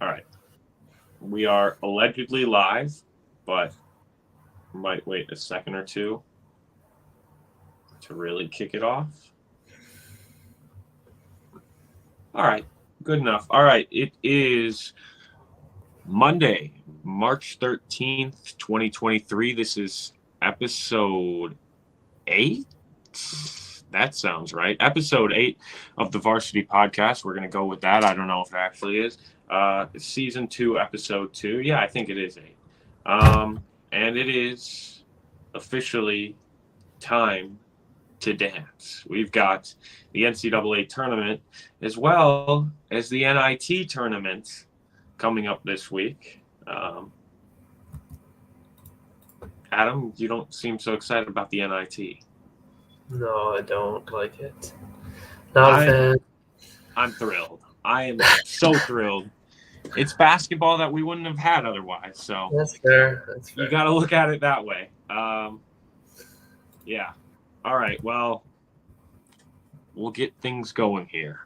All right. We are allegedly live, but might wait a second or two to really kick it off. All right. Good enough. All right. It is Monday, March 13th, 2023. This is episode 8. That sounds right. Episode 8 of the Varsity podcast. We're going to go with that. I don't know if it actually is. Season 2, episode 2. Yeah, I think it is 8. And it is officially time to dance. We've got the NCAA tournament as well as the NIT tournament coming up this week. Adam, you don't seem so excited about the NIT. No, I don't like it. Not a fan. I'm thrilled. I am so thrilled. It's basketball that we wouldn't have had otherwise. So that's fair. You got to look at it that way. Yeah. All right. Well, we'll get things going here.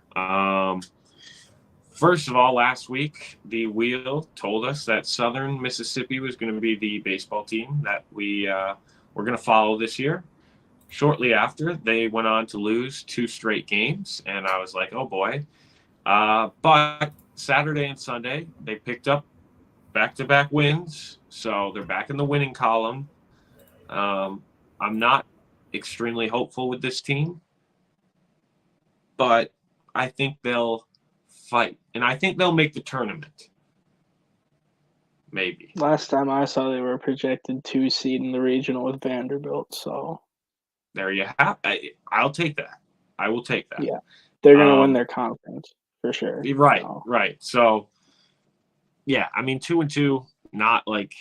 First of all, last week, the Wheel told us that Southern Mississippi was going to be the baseball team that we're going to follow this year. Shortly after, they went on to lose 2 straight games, and I was like, oh boy. But Saturday and Sunday, they picked up back-to-back wins, so they're back in the winning column. I'm not extremely hopeful with this team, but I think they'll fight, and I think they'll make the tournament. Maybe. Last time I saw, they were projected 2 seed in the regional with Vanderbilt, so... There you have it. I'll take that. I will take that. Yeah, they're going to win their conference for sure. Right, right. So, yeah, I mean, 2-2, not like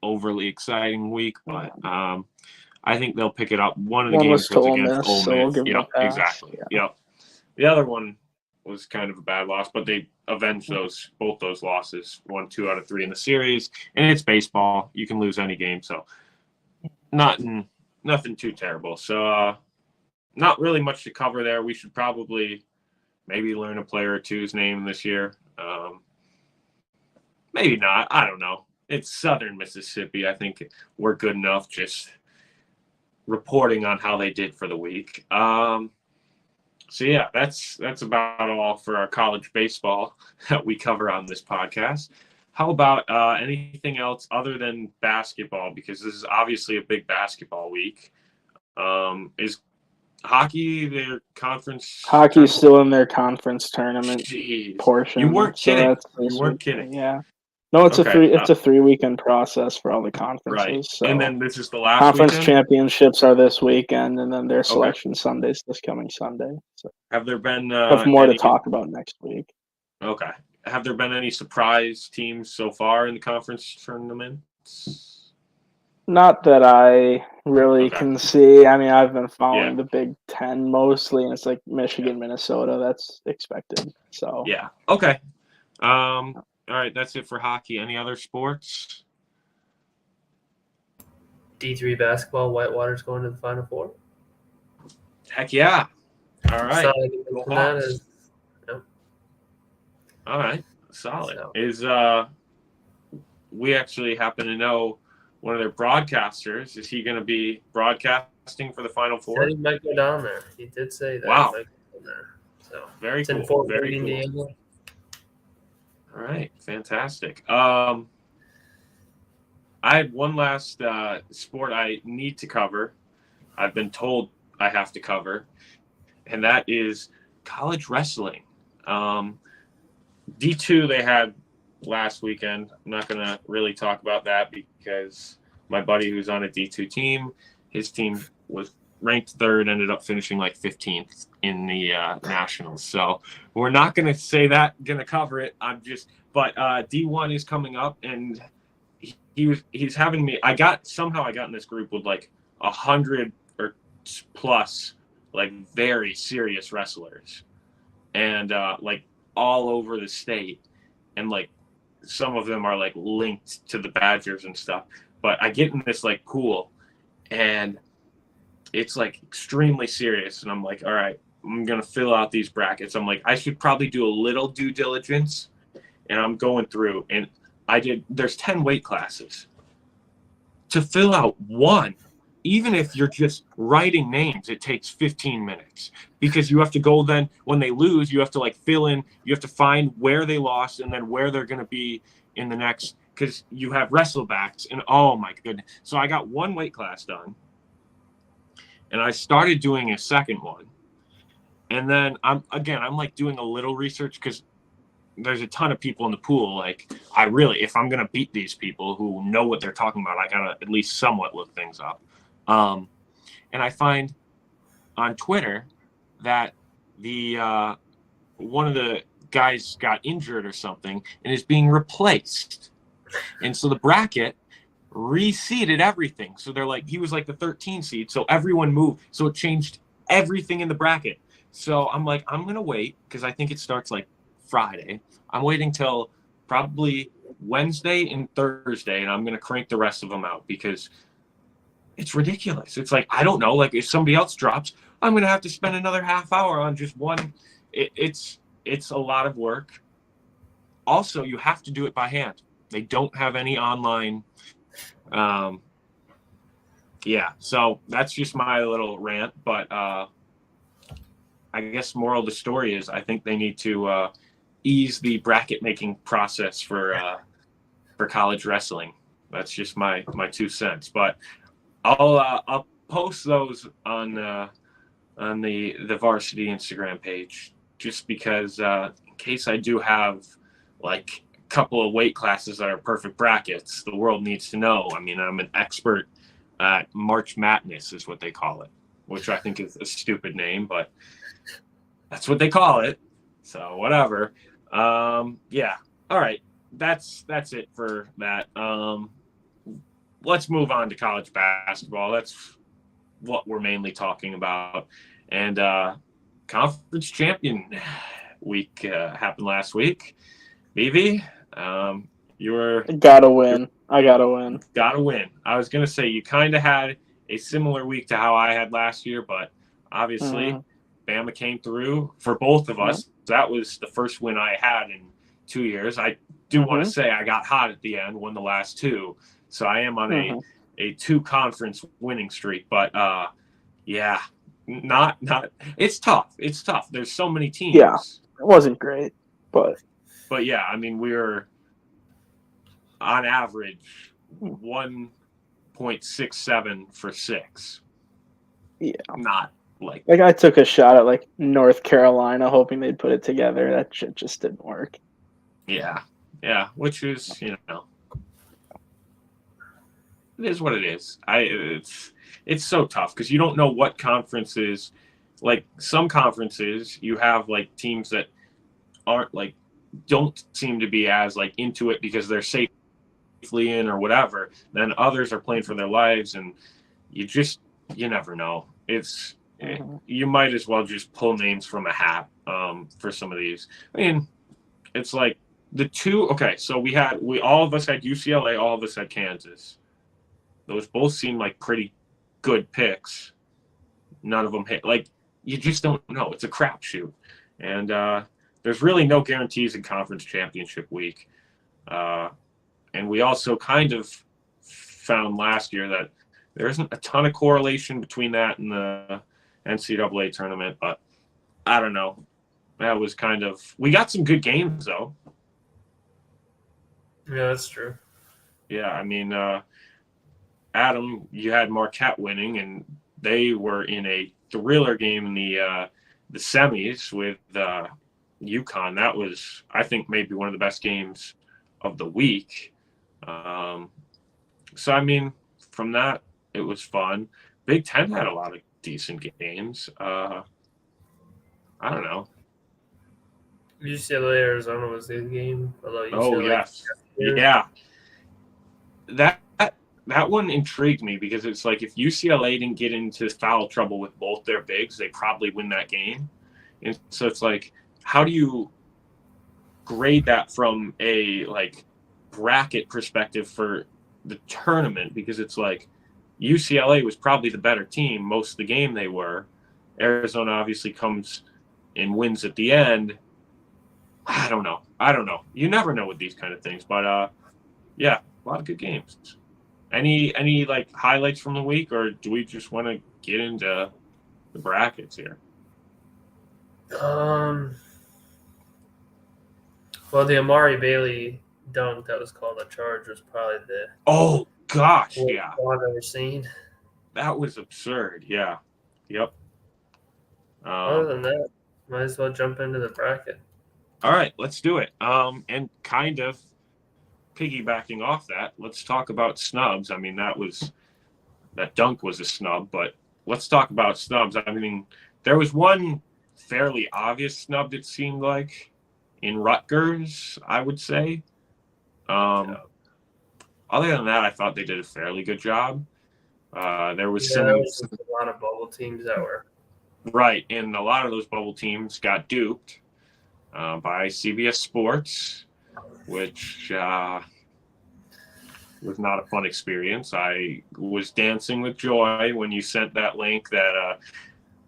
overly exciting week, but I think they'll pick it up. One of the games was against Ole Miss. So we'll give them a pass. Exactly. Yeah. Yep. The other one was kind of a bad loss, but they avenged both those losses. Won 2 out of 3 in the series, and it's baseball. You can lose any game, so nothing too terrible. So not really much to cover there. We should probably maybe learn a player or two's name this year. Maybe not. I don't know. It's Southern Mississippi. I think we're good enough just reporting on how they did for the week. So yeah, that's about all for our college baseball that we cover on this podcast. How about anything else other than basketball? Because this is obviously a big basketball week. Is hockey their conference? Hockey's still in their conference tournament portion. You weren't kidding. You weren't kidding. Yeah. No, it's a 3-weekend process for all the conferences. Right. So and then this is the last conference weekend? Championships are this weekend, and then their selection Sundays this coming Sunday. So have there been have more to talk about next week? Okay. Have there been any surprise teams so far in the conference tournaments? Not that I really can see. I mean, I've been following the Big Ten mostly, and it's like Michigan, Minnesota. That's expected. So yeah. Okay. All right. That's it for hockey. Any other sports? D3 basketball. Whitewater's going to the Final Four. Heck yeah! All right. All right, solid. We actually happen to know one of their broadcasters. Is he going to be broadcasting for the Final Four? He might go down there. He did say that. Wow. He might go down there. So very cool. In Fort very cool. Indiana. All right, fantastic. I had one last sport I need to cover. I've been told I have to cover, and that is college wrestling. D2 they had last weekend. I'm not going to really talk about that because my buddy who's on a D2 team, his team was ranked 3rd, ended up finishing like 15th in the nationals. So we're not going to say that, going to cover it. But D1 is coming up, and he's having me. I got in this group with like 100 or plus like very serious wrestlers, and like all over the state, and like some of them are like linked to the Badgers and stuff. But I get in this like pool, and it's like extremely serious, and I'm like, all right, I'm gonna fill out these brackets. I'm like, I should probably do a little due diligence and I'm going through, and there's 10 weight classes. To fill out one, even if you're just writing names, it takes 15 minutes because you have to go then when they lose, you have to like fill in, you have to find where they lost and then where they're going to be in the next, because you have wrestlebacks and oh my goodness. So I got one weight class done and I started doing a second one. And then I'm like doing a little research because there's a ton of people in the pool. Like if I'm going to beat these people who know what they're talking about, I got to at least somewhat look things up. And I find on Twitter that one of the guys got injured or something and is being replaced. And so the bracket reseeded everything. So they're like, he was like the 13 seed. So everyone moved. So it changed everything in the bracket. So I'm like, I'm going to wait because I think it starts like Friday. I'm waiting till probably Wednesday and Thursday, and I'm going to crank the rest of them out because it's ridiculous. It's like, I don't know, like if somebody else drops, I'm going to have to spend another half hour on just one. It's a lot of work. Also, you have to do it by hand. They don't have any online. So that's just my little rant. But I guess moral of the story is I think they need to ease the bracket making process for college wrestling. That's just my 2 cents. But I'll post those on the Varsity Instagram page just because in case I do have like a couple of weight classes that are perfect brackets, the world needs to know. I mean, I'm an expert at March Madness is what they call it, which I think is a stupid name, but that's what they call it. So whatever. Yeah. All right. That's it for that. Let's move on to college basketball. That's what we're mainly talking about. And conference champion week happened last week. BV, you were gotta win. I gotta win. Gotta win. I was gonna say you kind of had a similar week to how I had last year, but obviously Bama came through for both of us. That was the first win I had in 2 years. I do want to say I got hot at the end, won the last two. So I am on a 2 conference winning streak. But yeah, not it's tough. It's tough. There's so many teams. Yeah, it wasn't great, but yeah, I mean, we were on average 1.67 for 6. Yeah, not like I took a shot at like North Carolina, hoping they'd put it together. That shit just didn't work. Yeah, which is it is what it is. It's so tough because you don't know what conferences. Like some conferences, you have like teams that aren't like don't seem to be as like into it because they're safely in or whatever. Then others are playing for their lives, and you never know. You might as well just pull names from a hat for some of these. I mean, it's like the two. Okay, so we all of us had UCLA, all of us had Kansas. Those both seem like pretty good picks. None of them hit. Like you just don't know. It's a crapshoot, and there's really no guarantees in conference championship week. And we also kind of found last year that there isn't a ton of correlation between that and the NCAA tournament, but I don't know. That was we got some good games though. Yeah, that's true. Yeah, I mean, Adam, you had Marquette winning, and they were in a thriller game in the semis with UConn. That was, I think, maybe one of the best games of the week. So, I mean, from that, it was fun. Big Ten had a lot of decent games. I don't know. UCLA Arizona was the game. Oh yes, yeah. That one intrigued me because it's like if UCLA didn't get into foul trouble with both their bigs, they probably win that game. And so it's like, how do you grade that from a like bracket perspective for the tournament? Because it's like UCLA was probably the better team most of the game. They were. Arizona obviously comes and wins at the end. I don't know. You never know with these kind of things, but yeah, a lot of good games. Any like highlights from the week, or do we just want to get into the brackets here? Well, the Amari Bailey dunk that was called a charge was probably the Oh gosh, worst yeah, one I've ever seen. that was absurd. Yeah, yep. Other than that, might as well jump into the bracket. All right, let's do it. And kind of piggybacking off that, let's talk about snubs. I mean, that dunk was a snub, but let's talk about snubs. I mean, there was one fairly obvious snub, it seemed like, in Rutgers, I would say. Other than that, I thought they did a fairly good job. There was there was a lot of bubble teams that were right, and a lot of those bubble teams got duped by CBS Sports, which was not a fun experience. I was dancing with joy when you sent that link that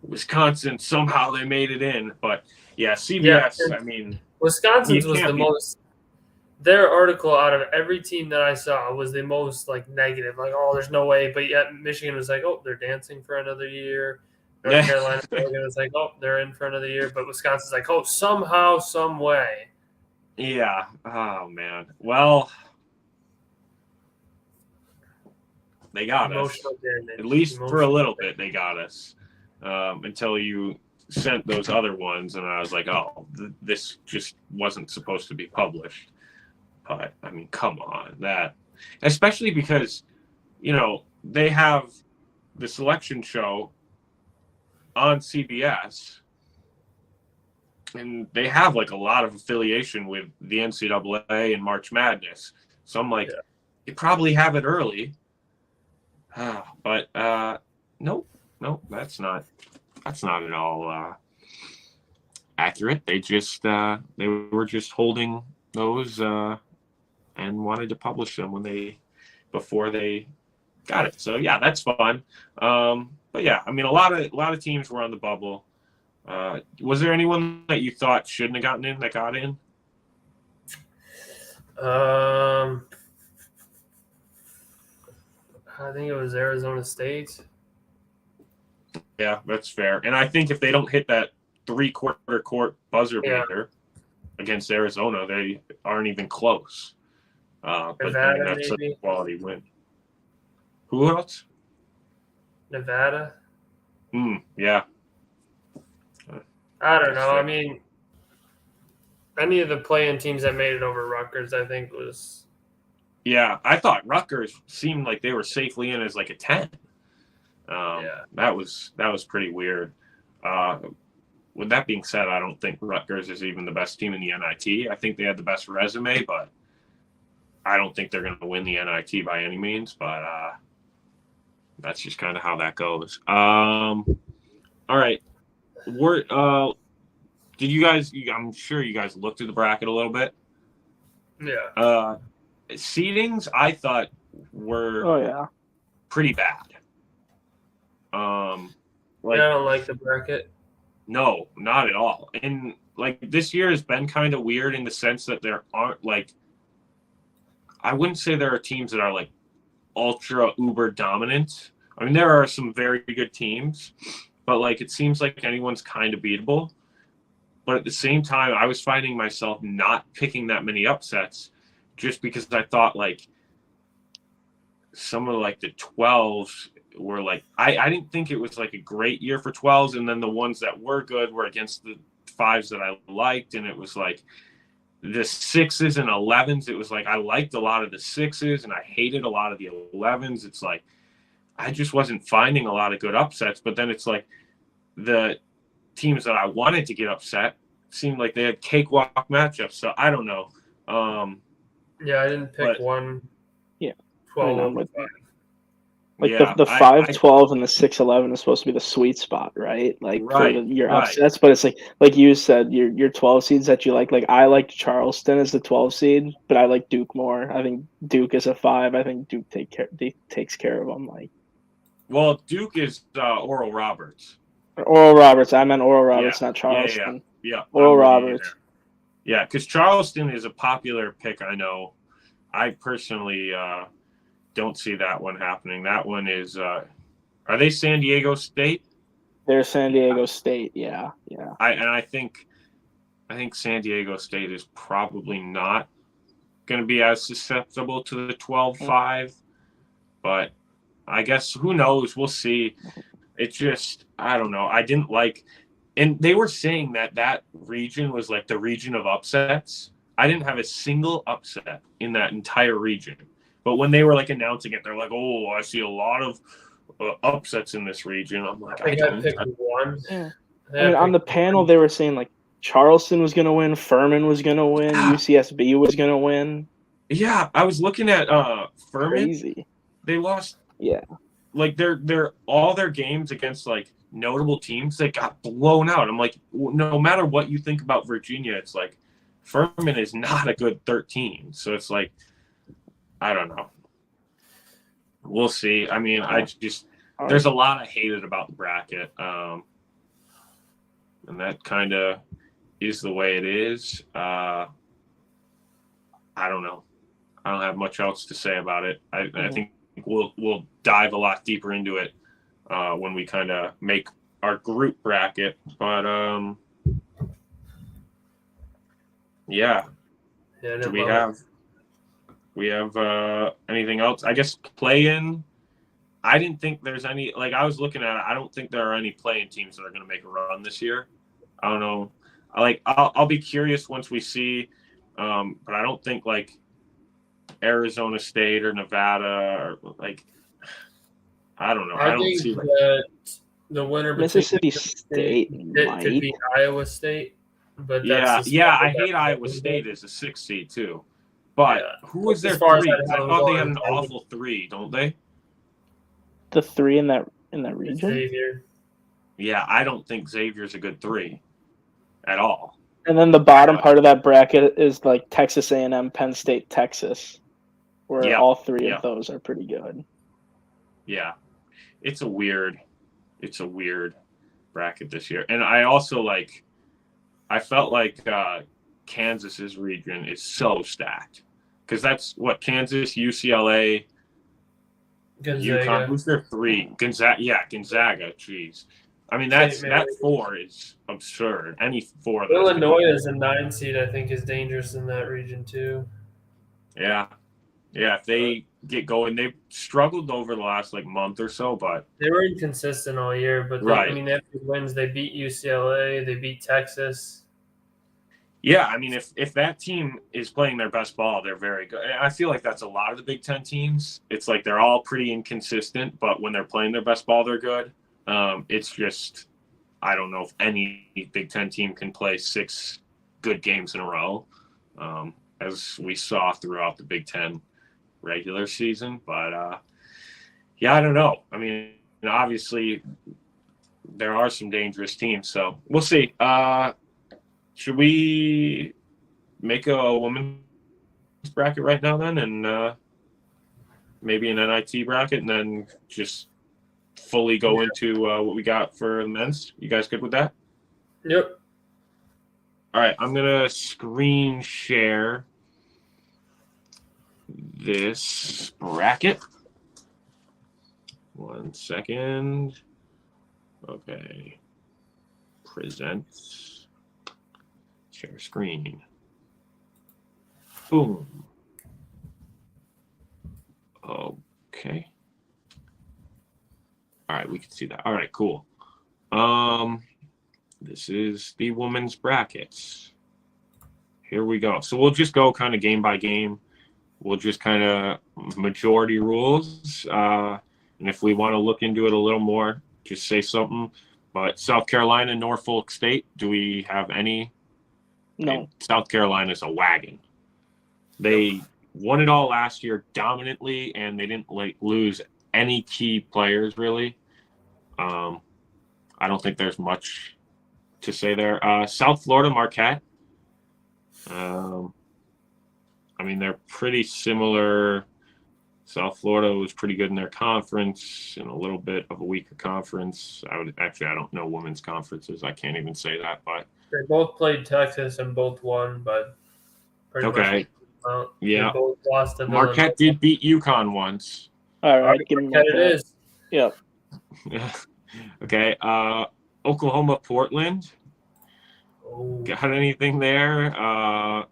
Wisconsin somehow they made it in, but yeah, CBS. Yeah, I mean, Wisconsin's was the most. Their article out of every team that I saw was the most like negative, like oh, there's no way. But yet Michigan was like, oh, they're dancing for another year. North Carolina was like, oh, they're in for another year. But Wisconsin's like, oh, somehow, some way. Yeah. Oh man. Well, they got Emotional us. damage. At least Emotional for a little damage. bit, they got us. Until you sent those other ones, and I was like, oh, this just wasn't supposed to be published. But I mean, come on, that, especially because, they have the selection show on CBS, and they have like a lot of affiliation with the NCAA and March Madness. So I'm like, you probably have it early. But nope, that's not at all accurate. They were just holding those and wanted to publish them before they got it. So yeah, that's fun. But yeah, I mean, a lot of teams were on the bubble. Was there anyone that you thought shouldn't have gotten in that got in? I think it was Arizona State. Yeah, that's fair. And I think if they don't hit that 3/4 court buzzer beater against Arizona, they aren't even close. But Nevada, I mean, that's maybe. a quality win. Who else? Nevada. Yeah. I don't know. I mean, any of the play-in teams that made it over Rutgers, I think was. Yeah, I thought Rutgers seemed like they were safely in as like a 10. That was pretty weird. With that being said, I don't think Rutgers is even the best team in the NIT. I think they had the best resume, but I don't think they're going to win the NIT by any means. But that's just kind of how that goes. All right. Did you guys? I'm sure you guys looked at the bracket a little bit. Yeah. Seedings, I thought were pretty bad. I don't like the bracket. No, not at all. And like this year has been kind of weird in the sense that there aren't like, I wouldn't say there are teams that are like ultra uber dominant. I mean, there are some very good teams, but like it seems like anyone's kind of beatable. But at the same time, I was finding myself not picking that many upsets just because I thought like some of like the 12s were like, I didn't think it was like a great year for 12s. And then the ones that were good were against the 5s that I liked. And it was like the 6s and 11s. It was like, I liked a lot of the 6s and I hated a lot of the 11s. It's like, I just wasn't finding a lot of good upsets. But then it's like the teams that I wanted to get upset seemed like they had cakewalk matchups. So I don't know. Yeah, I didn't pick one. Yeah. 12. The 5-12 and the 6-11 is supposed to be the sweet spot, right? Like for your upsets, but it's like you said, your 12 seeds that you like. Like I liked Charleston as the 12 seed, but I like Duke more. I think Duke is a 5. I think Duke takes care of them. Like, well, Duke is Oral Roberts. Oral Roberts. I meant Oral Roberts, not Charleston. Yeah. Oral Roberts. Yeah, because Charleston is a popular pick, I know. I personally don't see that one happening. That one is are they San Diego State? They're San Diego State, yeah. I think San Diego State is probably not going to be as susceptible to the 12-5, but I guess who knows? We'll see. It's just I don't know. I didn't like, and they were saying that region was like the region of upsets. I didn't have a single upset in that entire region, but when they were like announcing it, they're like, "Oh, I see a lot of upsets in this region." I'm like, I picked one. Yeah. I mean, on the panel, they were saying like Charleston was going to win, Furman was going to win, UCSB was going to win. Yeah, I was looking at Furman. Crazy. They lost. Yeah. Like they're all their games against like notable teams that got blown out. I'm like, no matter what you think about Virginia, it's like Furman is not a good 13. So it's like, I don't know. We'll see. I mean, there's a lot I hated about the bracket. And that kind of is the way it is. I don't know. I don't have much else to say about it. I think we'll dive a lot deeper into it when we kind of make our group bracket. But yeah. Do we have anything else? I guess play-in. I didn't think there's any. Like I was looking at it, I don't think there are any play-in teams that are going to make a run this year. I don't know. I'll be curious once we see. But I don't think like Arizona State or Nevada or like I don't know. I don't see that the winner Mississippi State could be Iowa State. But I hate Iowa State as a 6 seed too. But who was their 3? I thought they had an awful 3, don't they? The 3 in that region? Xavier. Yeah, I don't think Xavier's a good 3 at all. And then the bottom part of that bracket is like Texas A&M, Penn State, Texas, where all 3 of those are pretty good. Yeah, it's a weird bracket this year. And I also I felt like Kansas's region is so stacked because that's what Kansas, UCLA, Gonzaga. UConn. Who's their 3? Gonzaga. Yeah, Gonzaga. Jeez. I mean, that 4 is absurd. Any 4 of those. Illinois is a 9 seed, I think, is dangerous in that region too. Yeah. Yeah, if they get going, they've struggled over the last month or so, but they were inconsistent all year. But I mean, after wins, they beat UCLA, they beat Texas. Yeah, I mean, if that team is playing their best ball, they're very good. I feel like that's a lot of the Big Ten teams. It's like they're all pretty inconsistent, but when they're playing their best ball, they're good. It's just I don't know if any Big Ten team can play 6 good games in a row, as we saw throughout the Big Ten regular season. But I don't know. I mean, obviously there are some dangerous teams, so we'll see. Should we make a women's bracket right now then, and maybe an NIT bracket, and then just fully go into what we got for the men's? You guys good with that? Yep. All right, I'm gonna screen share this bracket. 1 second. Okay. Present. Share screen. Boom. Okay. All right, we can see that. All right, cool. This is the women's brackets. Here we go. So we'll just go kind of game by game. We'll just kind of majority rules. And if we want to look into it a little more, just say something. But South Carolina, Norfolk State, do we have any? No. And South Carolina's a wagon. They won it all last year dominantly, and they didn't lose any key players really. I don't think there's much to say there. South Florida, Marquette. I mean, they're pretty similar South Florida was pretty good in their conference, and a little bit of a weaker conference. I don't know women's conferences. I can't even say that, but they both played Texas and both won, but pretty much. Yeah. They both lost to Marquette did beat UConn once. All right, give me Marquette. It is. Yeah. Okay. Oklahoma, Portland. Oh. Got anything there?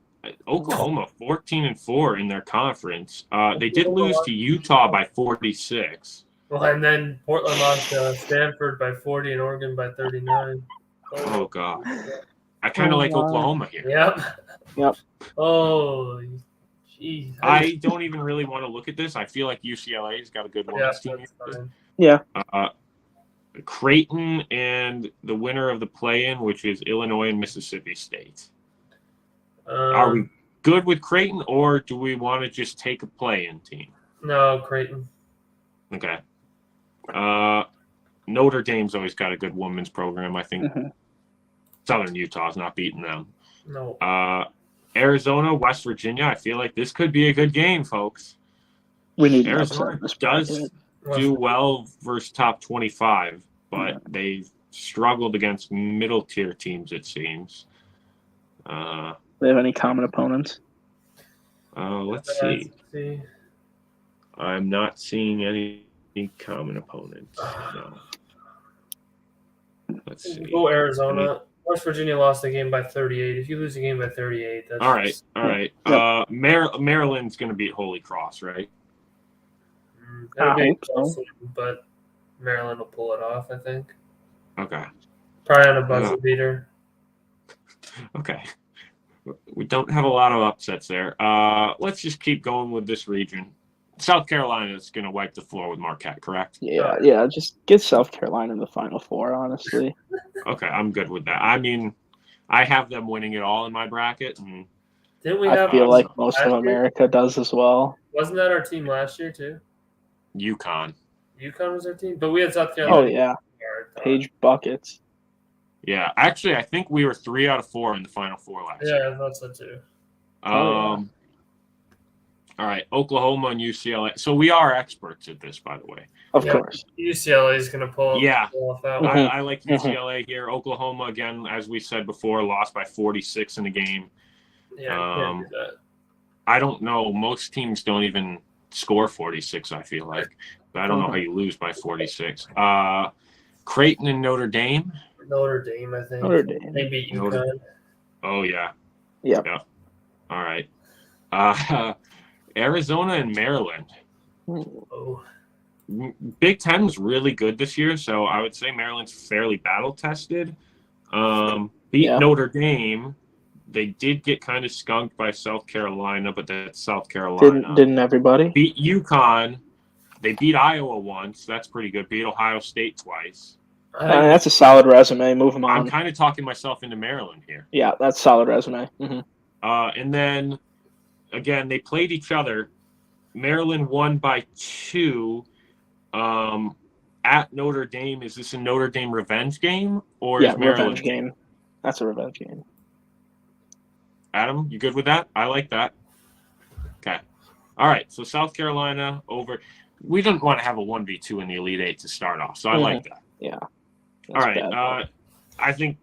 Oklahoma 14-4 in their conference. They did lose to Utah by 46. Well, and then Portland lost to Stanford by 40 and Oregon by 39. Oh God, I kind of like Oklahoma here. Yep. Oh, geez. I don't even really want to look at this. I feel like UCLA's got a good women's team. Yeah. Creighton and the winner of the play-in, which is Illinois and Mississippi State. Are we good with Creighton, or do we want to just take a play-in team? No, Creighton. Okay. Notre Dame's always got a good women's program. I think Southern Utah's not beating them. No. Arizona, West Virginia. I feel like this could be a good game, folks. We need Arizona does do well versus top 25, but they struggled against middle-tier teams, it seems. They have any common opponents? Let's see. I'm not seeing any common opponents. No. Let's see. Go Arizona. West Virginia lost the game by 38. If you lose a game by 38, that's all right. Yep. Maryland's going to beat Holy Cross, right? That'll be close, but Maryland will pull it off, I think. Okay. Probably on a buzzer beater. Okay. We don't have a lot of upsets there. Let's just keep going with this region. South Carolina is going to wipe the floor with Marquette, correct? Yeah. Just get South Carolina in the Final Four, honestly. Okay, I'm good with that. I mean, I have them winning it all in my bracket, and I feel like most of America does as well. Wasn't that our team last year too? UConn was our team, but we had South Carolina. Oh yeah, Page buckets. Yeah, actually, I think we were 3 out of 4 in the Final Four last year. Yeah, I thought so too. All right, Oklahoma and UCLA. So we are experts at this, by the way. Of course. UCLA is going to pull off that one. I like UCLA here. Oklahoma, again, as we said before, lost by 46 in the game. Yeah, can't do that. I don't know. Most teams don't even score 46, I feel like. But I don't know how you lose by 46. Creighton and Notre Dame. Notre Dame, I think. Notre Dame. They beat UConn. Oh, yeah. Yep. Yeah. All right. Arizona and Maryland. Oh. Big Ten was really good this year, so I would say Maryland's fairly battle-tested. Beat Notre Dame. They did get kind of skunked by South Carolina, but that's South Carolina. Didn't everybody? Beat UConn. They beat Iowa once. That's pretty good. Beat Ohio State twice. That's a solid resume. Move them on. I'm kind of talking myself into Maryland here. Yeah, that's a solid resume. And then, again, they played each other. Maryland won by 2 at Notre Dame. Is this a Notre Dame revenge game? Or is Maryland revenge game. That's a revenge game. Adam, you good with that? I like that. Okay. All right. So South Carolina over. We don't want to have a 1v2 in the Elite Eight to start off. So I like that. Yeah. All right. I think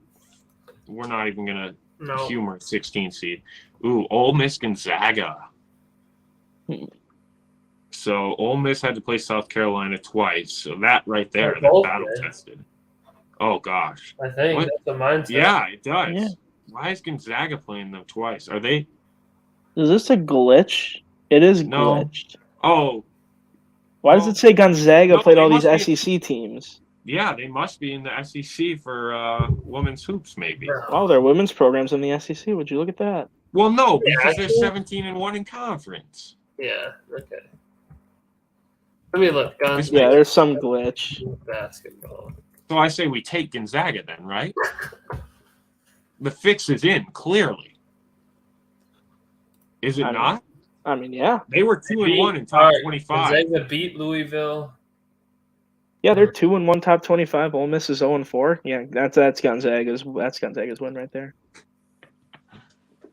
we're not even going to humor 16 seed. Ooh, Ole Miss Gonzaga. So Ole Miss had to play South Carolina twice. So that right there, they're battle tested. Oh, gosh. I think that's a mindset. Yeah, it does. Yeah. Why is Gonzaga playing them twice? Are they? Is this a glitch? It is glitched. Oh. Why does it say Gonzaga played all these SEC teams? Yeah, they must be in the SEC for women's hoops, maybe. Oh, their women's programs in the SEC. Would you look at that? Well, no, because they're 17-1 in conference. Yeah. Okay. Let me look. Yeah, there's some glitch. Basketball. So I say we take Gonzaga then, right? The fix is in, clearly. Is it not? I mean, yeah. They were 2-1 in top 25. Gonzaga beat Louisville. Yeah, they're 2-1 top 25. Ole Miss is 0-4. Yeah, that's Gonzaga's win right there.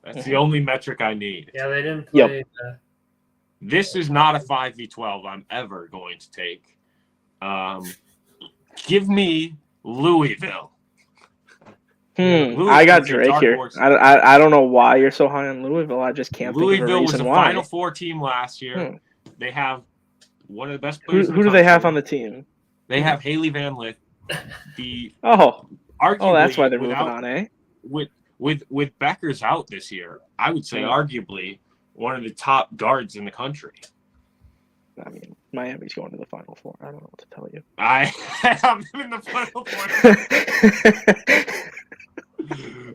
That's the only metric I need. Yeah, they didn't play. This is not a 5v12 I'm ever going to take. Give me Louisville. I got Drake here. I don't know why you're so high on Louisville. I just can't think of a reason why. Louisville was a Final Four team last year. They have one of the best players. Who do they have on the team? They have Haley Van Lith. Arguably, that's why they're moving on, eh? With Becker's out this year, I would say arguably one of the top guards in the country. I mean, Miami's going to the Final Four. I don't know what to tell you. I have them in the Final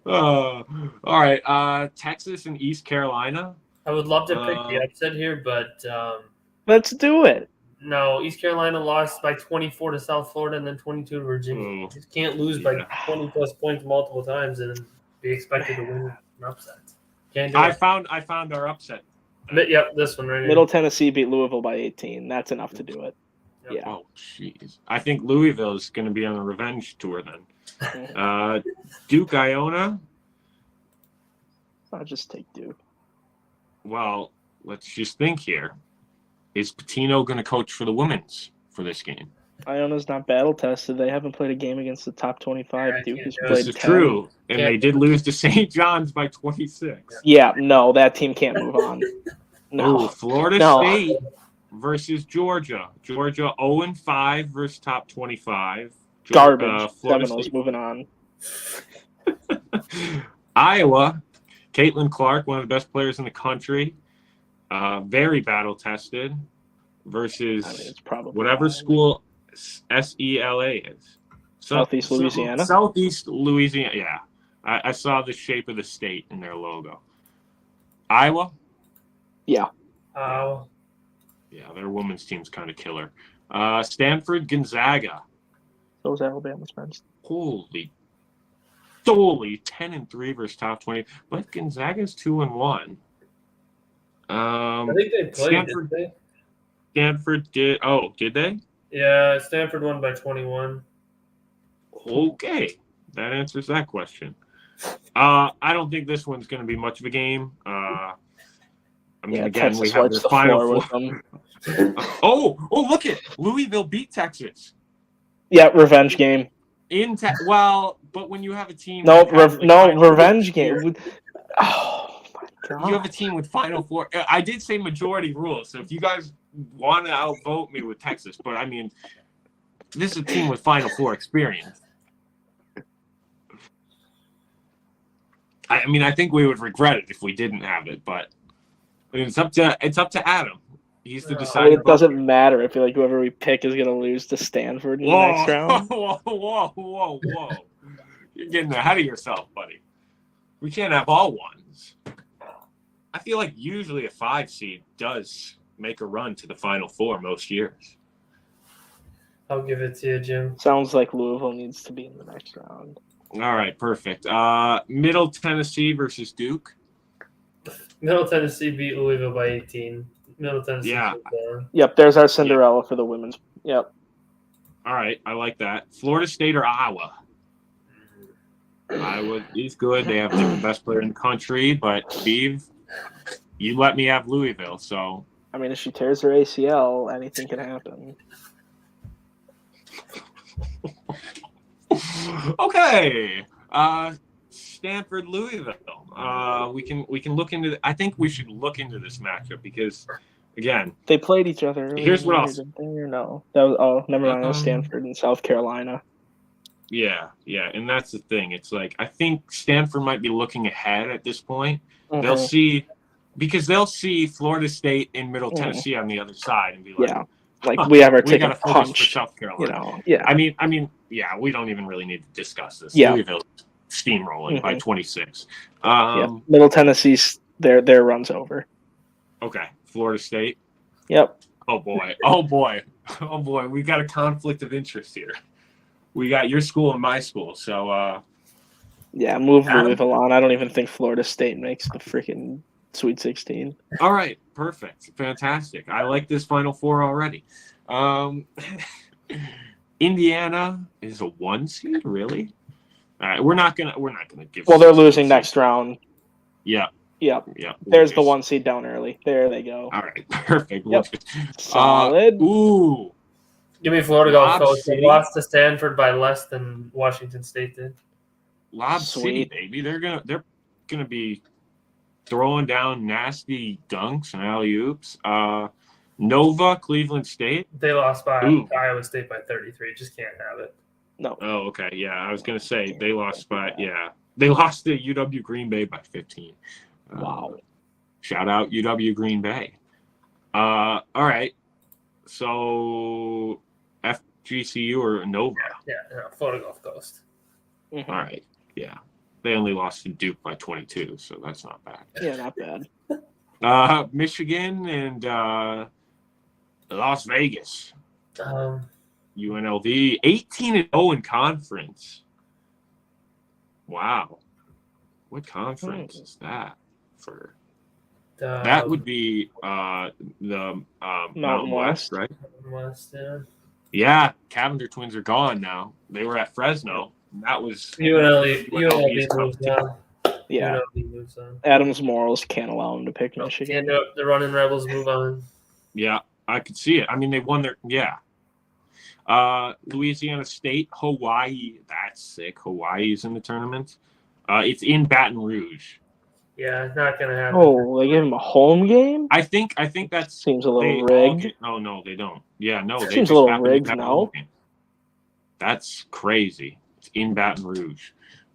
Four. All right. Texas and East Carolina. I would love to pick the upset here, but let's do it. No, East Carolina lost by 24 to South Florida and then 22 to Virginia. You just can't lose by 20-plus points multiple times and be expected to win an upset. Can't do it. I found our upset. Yep, this one right here. Middle Tennessee beat Louisville by 18. That's enough to do it. Yep. Yeah. Oh, jeez. I think Louisville is going to be on a revenge tour then. Duke, Iona. I'll just take Duke. Well, let's just think here. Is Pitino going to coach for the women's for this game? Iona's not battle tested. They haven't played a game against the top 25. Yeah, Duke has This played is 10. true, and they did lose to St. John's by 26. Yeah, no, that team can't move on. No, Florida State versus Georgia. Georgia 0-5 versus top 25. Garbage. Seminoles moving on. Iowa, Caitlin Clark, one of the best players in the country, very battle tested versus whatever school SELA is. Southeast Louisiana. Southeast Louisiana. Yeah, I saw the shape of the state in their logo. Iowa. Yeah. Yeah, their women's team's kind of killer. Stanford, Gonzaga. Those Alabama's friends. Holy 10-3 versus top 20, but Gonzaga's 2-1. I think they played. Stanford did. Oh, did they? Yeah, Stanford won by 21. Okay, that answers that question. I don't think this one's going to be much of a game. I mean, again, we have the Final Four. Look it! Louisville beat Texas. Yeah, revenge game. But when you have a team, revenge game. Oh my god! You have a team with Final Four. I did say majority rule, so if you guys want to outvote me with Texas, but I mean, this is a team with Final Four experience. I mean, I think we would regret it if we didn't have it, but it's up to Adam. He's the decider. I mean, it doesn't matter. I feel like whoever we pick is going to lose to Stanford in the next round. Whoa. You're getting ahead of yourself, buddy. We can't have all ones. I feel like usually a 5 seed does make a run to the Final Four most years. I'll give it to you, Jim. Sounds like Louisville needs to be in the next round. All right, perfect. Middle Tennessee versus Duke. Middle Tennessee beat Louisville by 18. Middle Tennessee. Yeah. Yep, there's our Cinderella for the women's. Yep. All right, I like that. Florida State or Iowa? Iowa is good. They have the best player in the country, but Steve, you let me have Louisville, so. I mean, if she tears her ACL, anything can happen. Okay. Stanford, Louisville. We can look into. I think we should look into this matchup because, again, they played each other. Here's what else. No, that was never mind. It was Stanford and South Carolina. Yeah, and that's the thing. It's like I think Stanford might be looking ahead at this point. Mm-hmm. They'll see Florida State and Middle Tennessee on the other side and be like, like we have our ticket punch for South Carolina. I mean, we don't even really need to discuss this. Yeah. Louisville steamrolling by 26. Middle Tennessee's their run's over. Okay, Florida State. Yep. Oh boy. We got a conflict of interest here. We got your school and my school, so. Move Louisville on. I don't even think Florida State makes the freaking Sweet 16. All right, perfect, fantastic. I like this Final Four already. Indiana is a 1 seed, really? All right, we're not gonna give. Well, they're losing next round. Yeah. Yep. Yeah. There's the 1 seed down early. There they go. All right. Perfect. Yep. Solid. Ooh. Give me Florida Gulf Lob Coast. They City. lost to Stanford by less than Washington State did. Lob City, baby. They're gonna be throwing down nasty dunks and alley-oops. Nova, Cleveland State. They lost by Iowa State by 33. Just can't have it. No. Oh, okay. Yeah, I was gonna say they lost by they lost to UW Green Bay by 15. Wow. Shout out UW Green Bay. All right. So FGCU or Nova? Yeah, Florida Gulf Coast. All right. Yeah. They only lost to Duke by 22, so that's not bad. Yeah, not bad. Michigan and Las Vegas. UNLV 18-0 in conference. Wow. What conference is that for? That would be the Mountain West, right? Mountain West, yeah. Yeah, Cavender twins are gone now. They were at Fresno. That was UNLV moves on. Yeah. UNLV moves on. Adams Morals can't allow them to pick Michigan. Can't do it. The running Rebels move on. Yeah, I could see it. I mean, they won their Louisiana State, Hawaii. That's sick. Hawaii's in the tournament. It's in Baton Rouge. Yeah, it's not gonna happen. Oh, they gave him a home game? I think that seems a little rigged. Oh no, they don't. Yeah, no, seems a little rigged now. That's crazy. It's in Baton Rouge.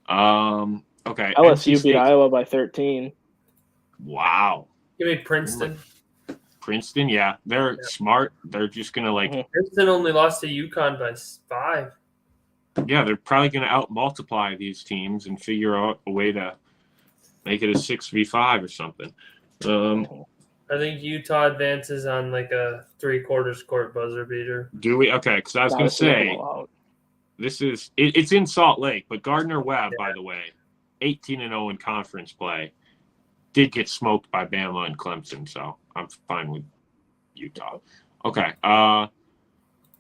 Okay. LSU beat Iowa by 13. Wow. Give me Princeton. Princeton, yeah, they're smart. They're just gonna Princeton only lost to UConn by 5. Yeah, they're probably gonna out multiply these teams and figure out a way to make it a 6v5 or something. I think Utah advances on like a 3/4 court buzzer beater. Do we? Okay, because I was gonna say this is it's in Salt Lake, but Gardner-Webb, by the way, 18-0 in conference play, did get smoked by Bama and Clemson, so I'm fine with Utah. Okay. All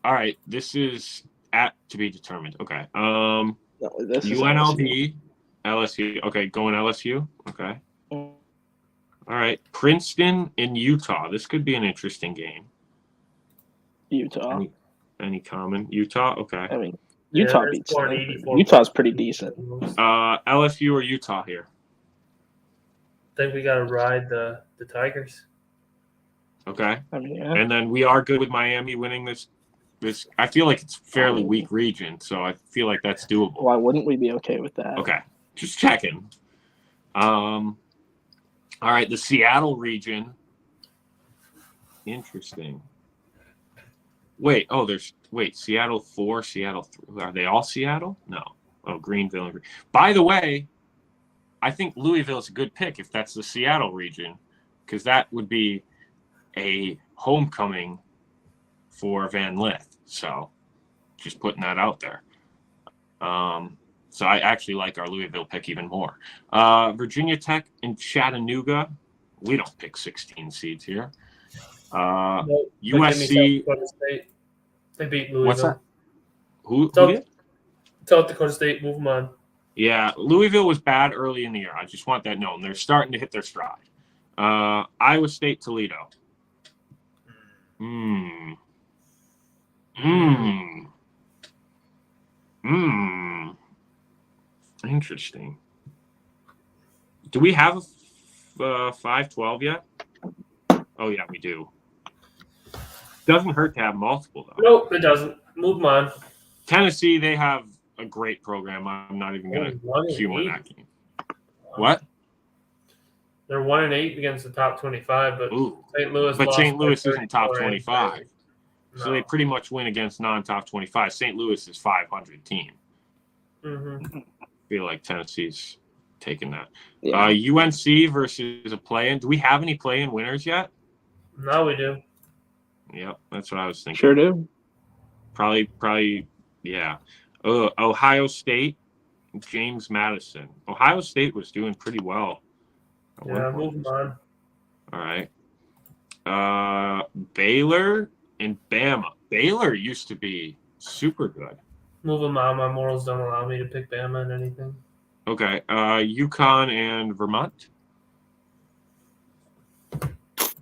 right. This is to be determined. Okay. UNLV, LSU. Okay, going LSU. Okay. All right. Princeton and Utah. This could be an interesting game. Utah. Any common? Utah? Okay. I mean, Utah beats Utah's pretty decent. LSU or Utah here? I think we got to ride the Tigers. Okay. I mean, yeah. And then we are good with Miami winning this. I feel like it's a fairly weak region, so I feel like that's doable. Why wouldn't we be okay with that? Okay. Just checking. All right, the Seattle region. Interesting. Seattle 4, Seattle 3. Are they all Seattle? No. Oh, Greenville. By the way, I think Louisville is a good pick if that's the Seattle region, because that would be a homecoming for Van Lith. So just putting that out there. So I actually like our Louisville pick even more. Virginia Tech and Chattanooga. We don't pick 16 seeds here. USC. They beat Louisville. What's that? Who did? South Dakota State, move them on. Yeah, Louisville was bad early in the year. I just want that known. They're starting to hit their stride. Iowa State, Toledo. Interesting. Do we have a 5-12 yet? Oh, yeah, we do. Doesn't hurt to have multiple, though. Nope, it doesn't. Move them on. Tennessee, they have a great program. I'm not even going to humor that game. What? They're 1-8 against the top 25, but St. Louis. But St. Louis isn't top 25, so they pretty much win against non-top 25. St. Louis is 500 team. Mm-hmm. I feel like Tennessee's taking that. Yeah. UNC versus a play-in. Do we have any play-in winners yet? No, we do. Yep, that's what I was thinking. Sure do. Probably, yeah. Ohio State, James Madison. Ohio State was doing pretty well. Yeah, move on. All right. Baylor and Bama. Baylor used to be super good. Move them on. My morals don't allow me to pick Bama in anything. Okay. UConn and Vermont.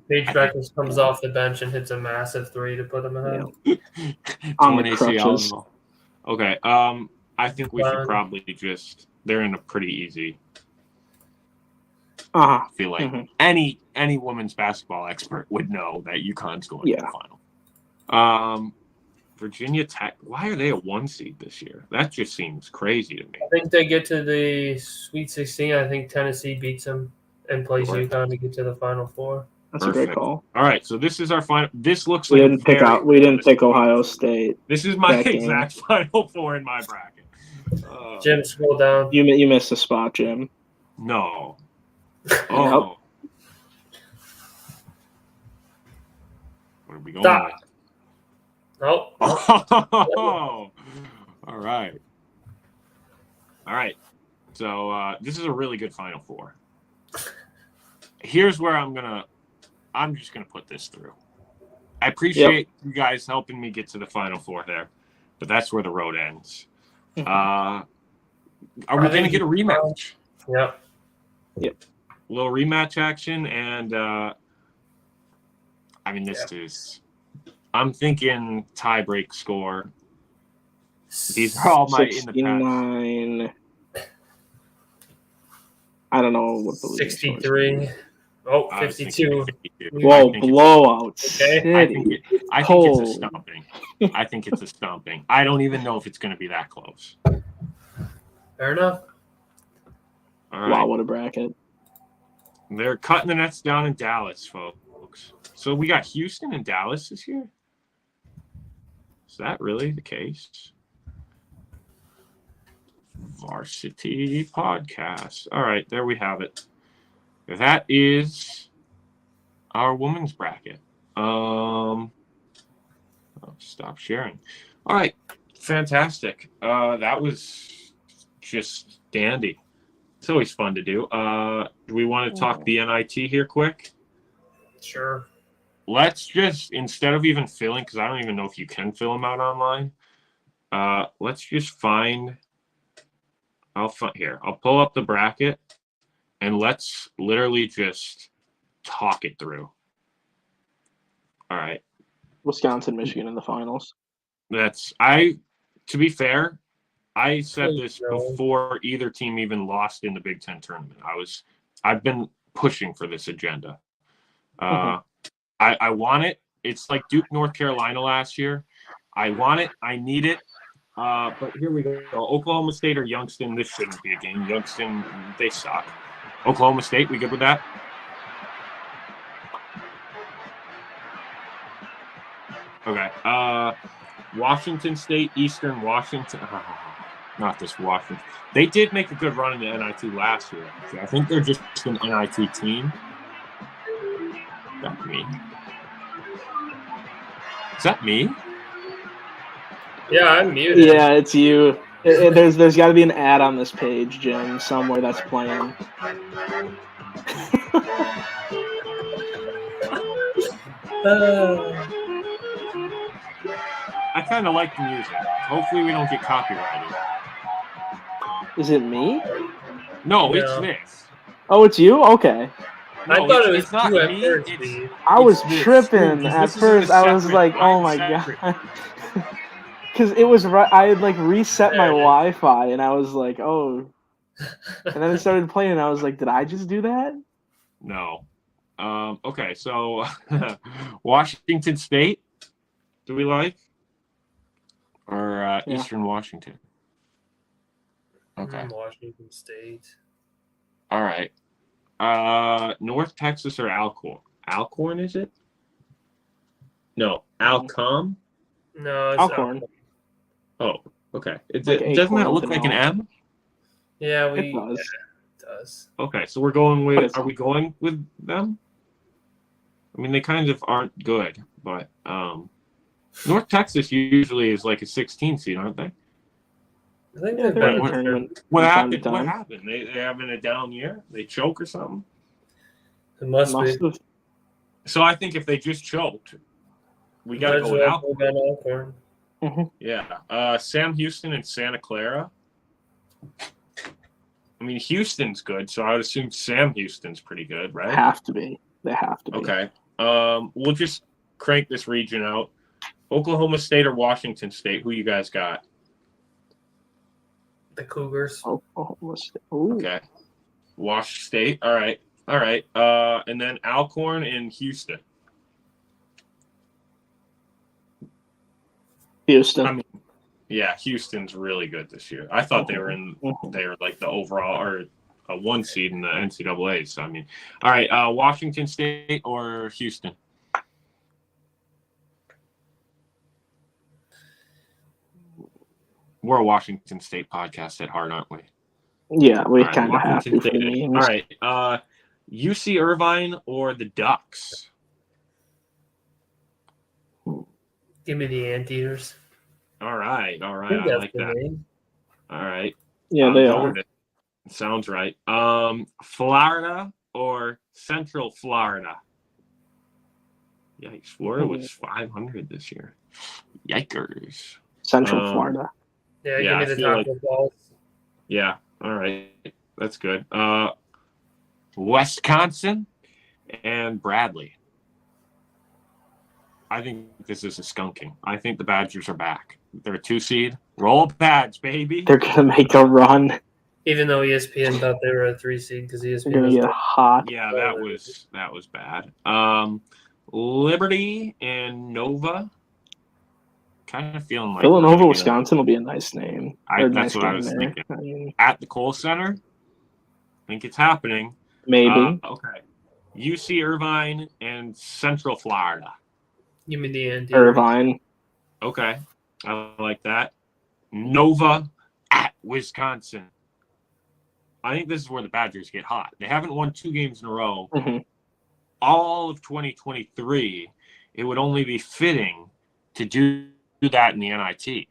Paige Beckers comes off the bench and hits a massive 3 to put them ahead. On the crutches. Okay. I think we should probably just. They're in a pretty easy. I feel like any women's basketball expert would know that UConn's going to the final. Virginia Tech. Why are they a 1 seed this year? That just seems crazy to me. I think they get to the Sweet 16. I think Tennessee beats them and plays UConn to get to the Final Four. That's Perfect. A great call. All right, so this is our final. This looks we like we didn't pick Ohio State. This is my exact Final Four in my bracket. Jim, scroll down. You missed a spot, Jim. No. Oh. Where are we going? Stop. Nope. Oh. All right. So this is a really good Final Four. Here's where I'm just gonna put this through. I appreciate you guys helping me get to the Final Four there, but that's where the road ends. Are we gonna get a rematch? Yep. A little rematch action, and I mean this is. I'm thinking tie-break score. These are all my 69. I don't know what the 63. Oh, 52. Whoa, blowout. Okay. I think it's a stomping. I think it's a stomping. I don't even know if it's going to be that close. Fair enough. All right. Wow, what a bracket. They're cutting the nets down in Dallas, folks. So we got Houston and Dallas this year? Is that really the case? Varsity podcast. All right, there we have it. That is our women's bracket. I'll stop sharing. All right, fantastic. That was just dandy. It's always fun to do. Do we want to talk the NIT here quick? Sure. Let's just, instead of even filling, because I don't even know if you can fill them out online, let's just find, I'll pull up the bracket, and let's literally just talk it through. All right. Wisconsin, Michigan in the finals. To be fair, I said this before either team even lost in the Big Ten tournament. I've been pushing for this agenda. I want it. It's like Duke, North Carolina last year. I want it. I need it. But here we go. Oklahoma State or Youngstown. This shouldn't be a game. Youngstown, they suck. Oklahoma State, we good with that? Okay. Washington State, Eastern Washington. Not this Washington. They did make a good run in the NIT last year. Actually. I think they're just an NIT team. Is that me? Is that me? Yeah, I'm muted. Yeah, it's you. There's got to be an ad on this page, Jim, somewhere that's playing. I kind of like the music. Hopefully we don't get copyrighted. Is it me? No, it's this. Oh, it's you? Okay. No, I thought it was not me. I was tripping at first. I was like, oh my God. Because it was right. I had like reset my Wi-Fi and I was like, oh. And then it started playing and I was like, did I just do that? No. Okay, so Washington State, do we like? Or Eastern Washington? Okay. Washington State. All right. North Texas or Alcorn? Alcorn, is it? No, Alcom? No, it's Alcorn. Oh, okay. Doesn't that look like an M? Yeah, it does. Yeah, it does. Okay, so we're going with. Are we going with them? I mean, they kind of aren't good, but North Texas usually is like a 16 seed, aren't they? I think they've been. What happened? What happened? They having a down year? They choke or something? It must be. So I think if they just choked, we got to go with Alcorn. Yeah. Sam Houston and Santa Clara. I mean, Houston's good, so I would assume Sam Houston's pretty good, right? They have to be. Okay. We'll just crank this region out. Oklahoma State or Washington State? Who you guys got? The Cougars. Oklahoma State. Ooh. Okay. Wash State. All right. And then Alcorn and Houston. Houston. I mean, yeah, Houston's really good this year. I thought they were like the overall or a 1 seed in the NCAA. So I mean, all right, Washington State or Houston? We're a Washington State podcast at heart, aren't we? Yeah, we kind of have to for the memes. All right, UC Irvine or the Ducks? Give me the Anteaters. All right. I like that. Name. All right. Yeah, they are. It sounds right. Florida or Central Florida? Yikes! Florida was 500 this year. Yikers! Central Florida. Yeah, give me the taco balls. Yeah. All right. That's good. Wisconsin and Bradley. I think this is a skunking. I think the Badgers are back. They're a 2 seed. Roll Pads, baby. They're going to make a run. Even though ESPN thought they were a 3 seed because ESPN going to get hot. Yeah, that was bad. Liberty and Nova. Kind of feeling like Villanova, Wisconsin will be a nice name. That's what I was thinking. I mean, at the Kohl Center, I think it's happening. Maybe. Okay. UC Irvine and Central Florida. Give me the Anteaters. Irvine. Okay. I like that. Nova at Wisconsin. I think this is where the Badgers get hot. They haven't won 2 games in a row. Mm-hmm. All of 2023, it would only be fitting to do that in the NIT.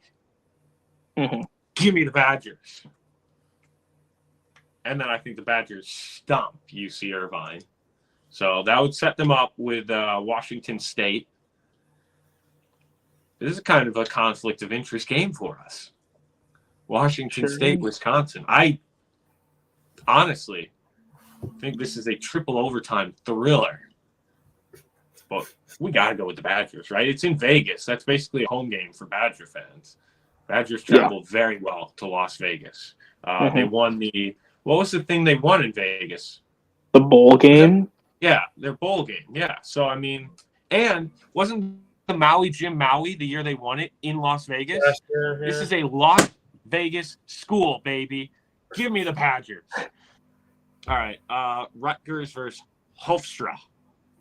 Mm-hmm. Give me the Badgers. And then I think the Badgers stomp UC Irvine. So that would set them up with Washington State. This is kind of a conflict of interest game for us. Washington State, Wisconsin. I honestly think this is a triple overtime thriller. But we got to go with the Badgers, right? It's in Vegas. That's basically a home game for Badger fans. Badgers traveled very well to Las Vegas. They won what was the thing they won in Vegas? The bowl game? Yeah, their bowl game. Yeah. So, I mean, and wasn't the Maui Jim Maui the year they won it in Las Vegas? Yeah. This is a Las Vegas school, baby. Give me the Badgers. All right. Rutgers versus Hofstra.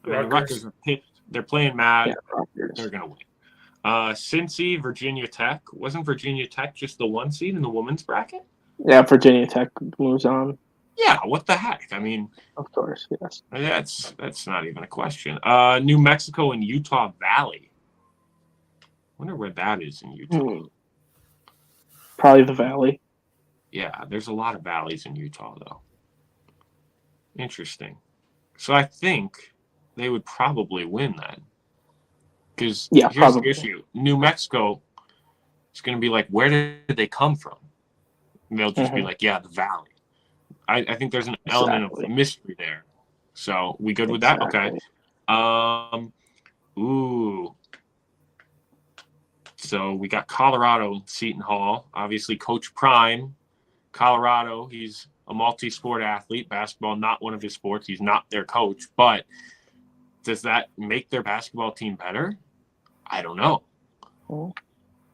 I mean, Rutgers are pissed. They're playing mad. Yeah, they're going to win. Cincy, Virginia Tech. Wasn't Virginia Tech just the 1 seed in the women's bracket? Yeah, Virginia Tech moves on. Yeah, what the heck? I mean, of course, yes. That's not even a question. New Mexico and Utah Valley. Wonder where that is in Utah. Probably the Valley. Yeah, there's a lot of valleys in Utah, though. Interesting. So I think they would probably win then. Because here's the issue. New Mexico is going to be like, where did they come from? And they'll just be like, yeah, the Valley. I think there's an element of mystery there. So we good with that? Okay. So we got Colorado, Seton Hall. Obviously, Coach Prime, Colorado. He's a multi-sport athlete. Basketball, not one of his sports. He's not their coach. But does that make their basketball team better? I don't know.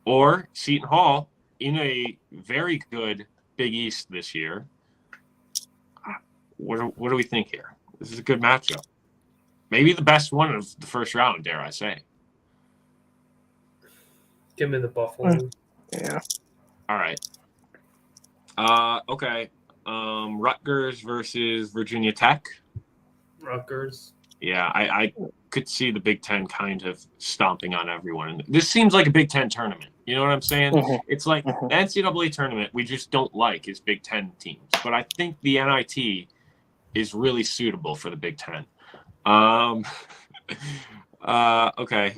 Or Seton Hall in a very good Big East this year. What do we think here? This is a good matchup. Maybe the best one of the first round, dare I say. Give me the Buffalo. Yeah. All right. Okay. Rutgers versus Virginia Tech. Rutgers. Yeah, I could see the Big Ten kind of stomping on everyone. This seems like a Big Ten tournament. You know what I'm saying? It's like the NCAA tournament we just don't like is Big Ten teams. But I think the NIT is really suitable for the Big Ten. Okay.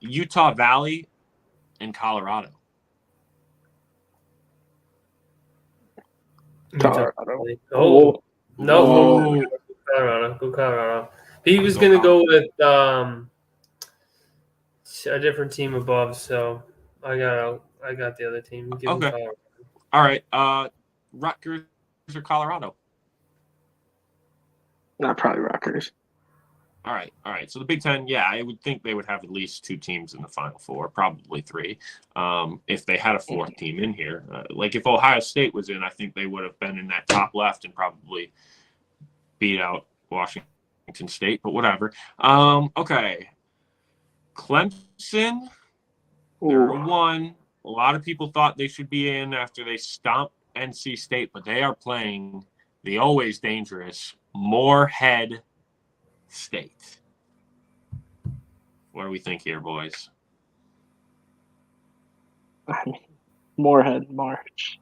Utah Valley and Colorado. Colorado. Oh. No. Go Colorado. He was going to go with a different team above, so I got the other team. Give him Colorado. All right. Rutgers or Colorado? Not probably Rutgers. All right. So the Big Ten, yeah, I would think they would have at least 2 teams in the Final Four, probably 3, if they had a 4th team in here. Like if Ohio State was in, I think they would have been in that top left and probably beat out Washington State, but whatever. Okay. Clemson, they're 1. A lot of people thought they should be in after they stomped NC State, but they are playing the always dangerous Moorhead State. What do we think here, boys? I mean, Moorhead March.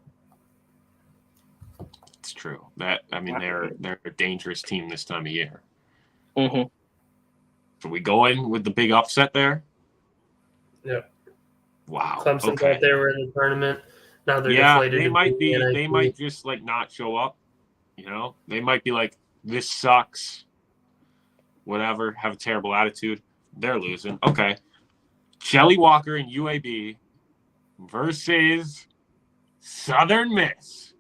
It's true. They're a dangerous team this time of year. Mm-hmm. So we going with the big upset there? Yep. Wow. Clemson thought they were in the tournament. Now they're deflated. They might be. They might just like not show up. You know, they might be like, "This sucks." Whatever. Have a terrible attitude. They're losing. Okay. Jelly Walker and UAB versus Southern Miss.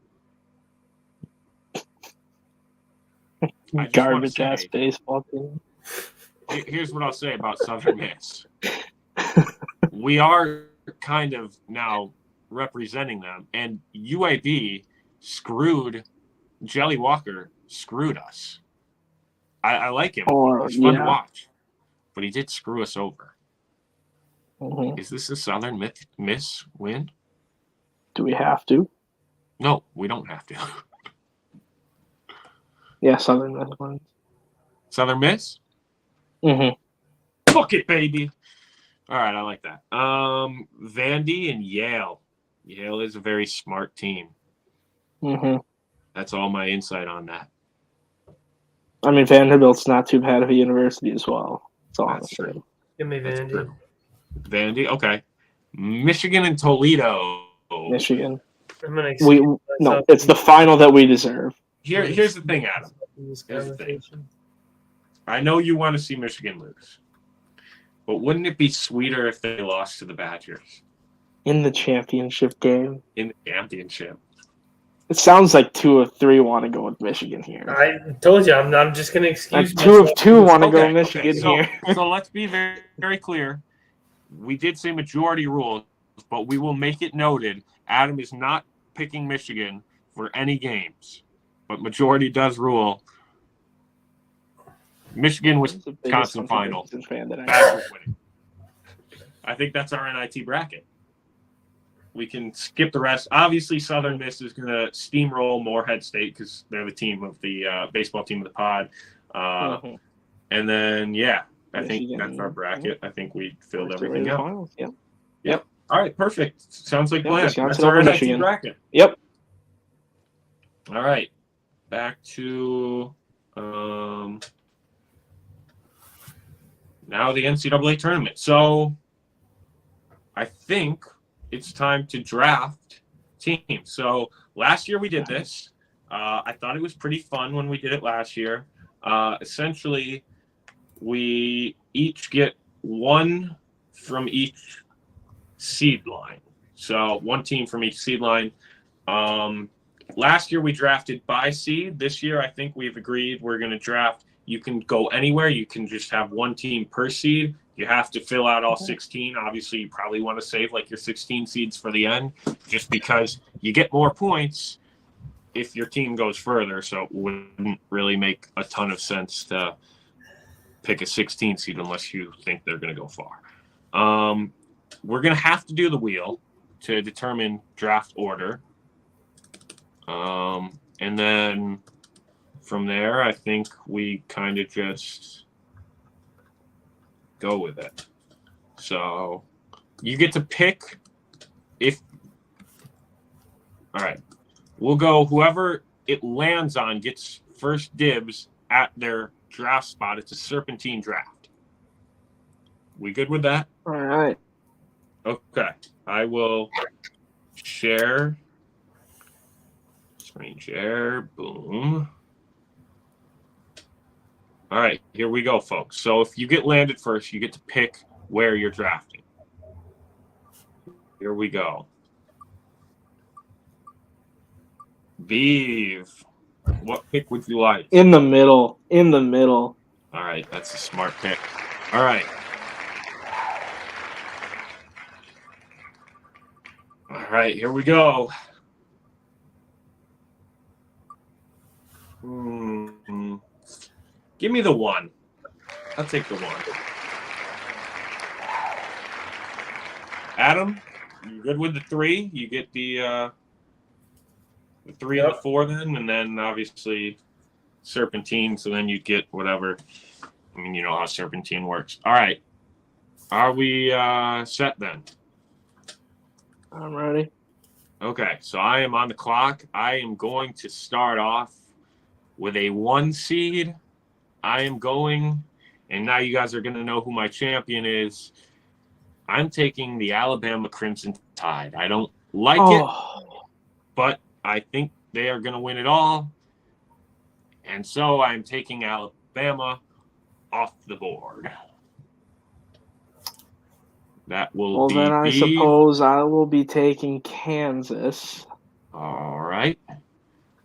Garbage ass baseball team. Here's what I'll say about Southern Miss. We are kind of now representing them, and UAB screwed Jelly Walker, screwed us. I like him. He's fun to watch, but he did screw us over. Mm-hmm. Is this a Southern Miss win? Do we have to? No, we don't have to. Yeah, Southern Miss wins. Southern Miss? Mm-hmm. Fuck it, baby. All right, I like that. Vandy and Yale. Yale is a very smart team. Mm-hmm. That's all my insight on that. I mean, Vanderbilt's not too bad of a university as well. That's all I'm saying. Give me Vandy. Vandy, okay. Michigan and Toledo. Michigan. No, it's the final that we deserve. Here's the thing, Adam. Here's the thing. I know you want to see Michigan lose, but wouldn't it be sweeter if they lost to the Badgers? In the championship game. In the championship. It sounds like 2 of 3 want to go with Michigan here. I told you, I'm just going to excuse myself. 2 of 2 want to go Michigan here. So let's be very, very clear. We did say majority rules, but we will make it noted Adam is not picking Michigan for any games. But majority does rule. Michigan, Wisconsin final. Badgers winning. I think that's our NIT bracket. We can skip the rest. Obviously, Southern Miss is going to steamroll Moorhead State because they're the team of the baseball team of the pod. And then, I think that's our bracket. I think we filled everything out. Yep. All right, perfect. Sounds like plan. That's our NIT bracket. Yep. All right. Back to now the NCAA tournament. So I think it's time to draft teams. So last year we did this. I thought it was pretty fun when we did it last year. Essentially, we each get 1 from each seed line. So 1 team from each seed line. Last year we drafted by seed. This year I think we've agreed we're going to draft. You can go anywhere. You can just have 1 team per seed. You have to fill out all 16. Obviously, you probably want to save like your 16 seeds for the end just because you get more points if your team goes further. So it wouldn't really make a ton of sense to pick a 16 seed unless you think they're going to go far. We're going to have to do the wheel to determine draft order. And then from there, I think we kind of just go with it. So you get to pick all right, we'll go whoever it lands on gets first dibs at their draft spot. It's a serpentine draft. We good with that? All right. Okay. I will share. Screen share. Boom. All right, here we go, folks. So if you get landed first, you get to pick where you're drafting. Here we go. Beeve, what pick would you like? In the middle. In the middle. All right, that's a smart pick. All right. All right, here we go. Give me the 1. I'll take the 1. Adam, you good with the 3? You get the 3 and the 4 then, and then obviously Serpentine, so then you'd get whatever. I mean, you know how Serpentine works. All right. Are we set then? I'm ready. Okay, so I am on the clock. I am going to start off with a 1 seed. I am going, and now you guys are going to know who my champion is. I'm taking the Alabama Crimson Tide. I don't like it, but I think they are going to win it all. And so I'm taking Alabama off the board. That will be then I suppose I will be taking Kansas. All right.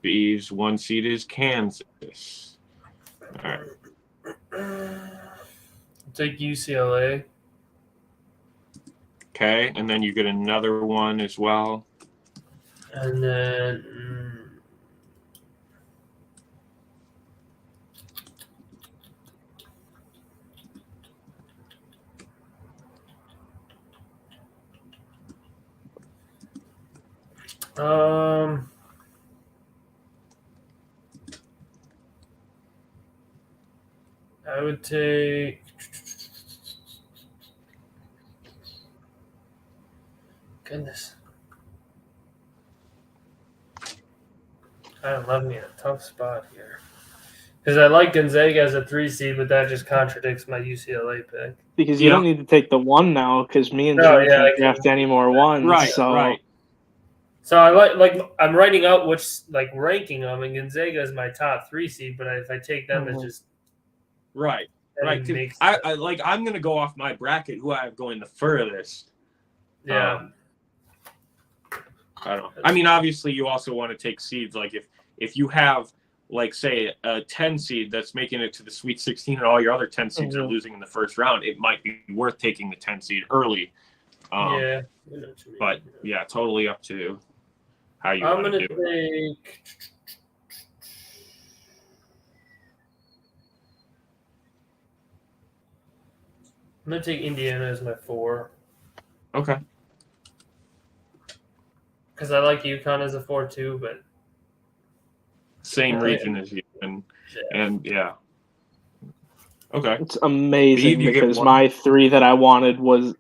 Bee's 1 seed is Kansas. All right. Take UCLA. Okay, and then you get another 1 as well. And then I would take goodness. Kind of left me in a tough spot here. Because I like Gonzaga as a 3 seed, but that just contradicts my UCLA pick. Because you don't need to take the 1 now, because me and Jim can't draft any more 1s. Right, so. Right. So I like I'm writing out ranking them, and Gonzaga is my top 3 seed. But if I take them, it's just right. I'm gonna go off my bracket. Who I have going the furthest? Yeah. I don't know. I mean, obviously, you also want to take seeds. Like if you have, like, say, a 10 seed that's making it to the Sweet 16, and all your other 10 seeds are losing in the first round, it might be worth taking the 10 seed early. Yeah. But yeah, totally up to how you want to do it. I'm gonna take Indiana as my 4. Okay. Because I like UConn as a 4 too, but same region as you, and yeah. Okay. It's amazing because my 3 that I wanted was.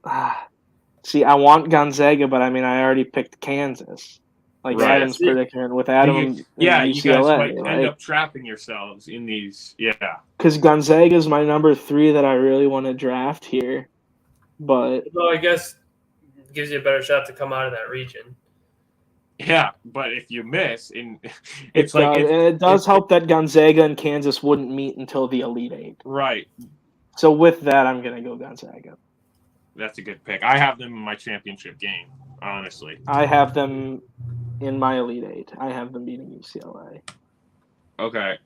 See, I want Gonzaga, but I mean, I already picked Kansas. Like Adam's predicament with Adam. You UCLA, guys might end up trapping yourselves in these. Yeah. Because Gonzaga is my number 3 that I really want to draft here, but I guess it gives you a better shot to come out of that region. Yeah, but if you miss, it does help that Gonzaga and Kansas wouldn't meet until the Elite 8. Right. So with that, I'm gonna go Gonzaga. That's a good pick. I have them in my championship game, honestly. I have them in my Elite 8. I have them beating UCLA. Okay.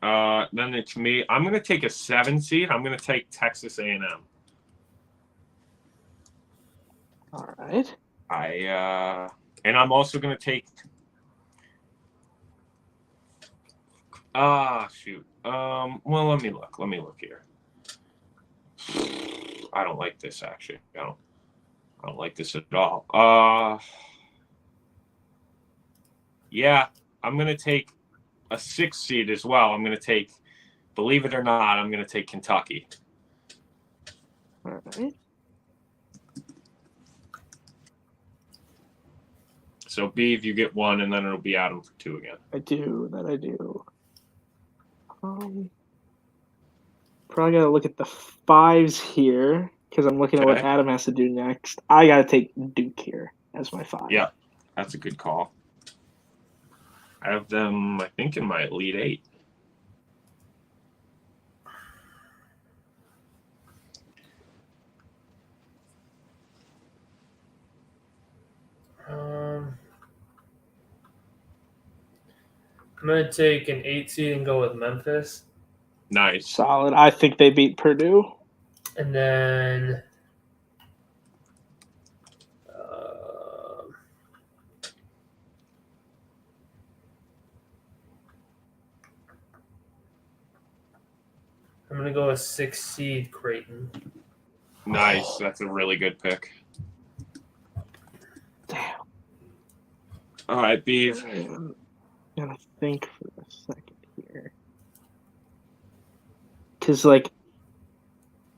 Then it's me. I'm gonna take a 7 seed. I'm gonna take Texas A&M. All right. And I'm also going to take shoot. Well, let me look here. I don't like this, actually. I don't like this at all. Yeah, I'm going to take a 6 seed as well. I'm going to take, believe it or not, I'm going to take Kentucky. All right. So, Beeve, you get 1, and then it'll be Adam for 2 again. I do. Probably got to look at the 5s here, because I'm looking at what Adam has to do next. I got to take Duke here as my 5. Yeah, that's a good call. I have them, I think, in my Elite 8. I'm gonna take an 8 seed and go with Memphis. Nice. Solid. I think they beat Purdue. And then I'm gonna go with 6 seed Creighton. Nice. That's a really good pick. Damn. All right, Beef. I'm gonna think for a second here. Because, like,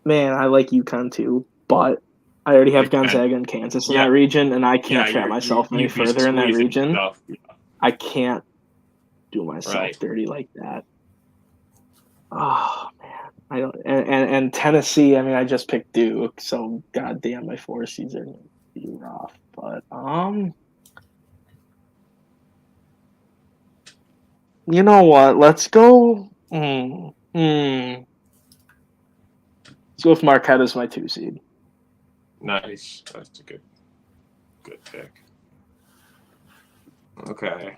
man, I like UConn too, but I already have Gonzaga and Kansas in that region, and I can't trap myself any further in that region. I can't do myself dirty like that. Oh man, I don't. And Tennessee. I mean, I just picked Duke, so goddamn, my 4 seeds are gonna be rough. But you know what? Let's go. Let's go with Marquette as my 2 seed. Nice. That's a good pick. Okay.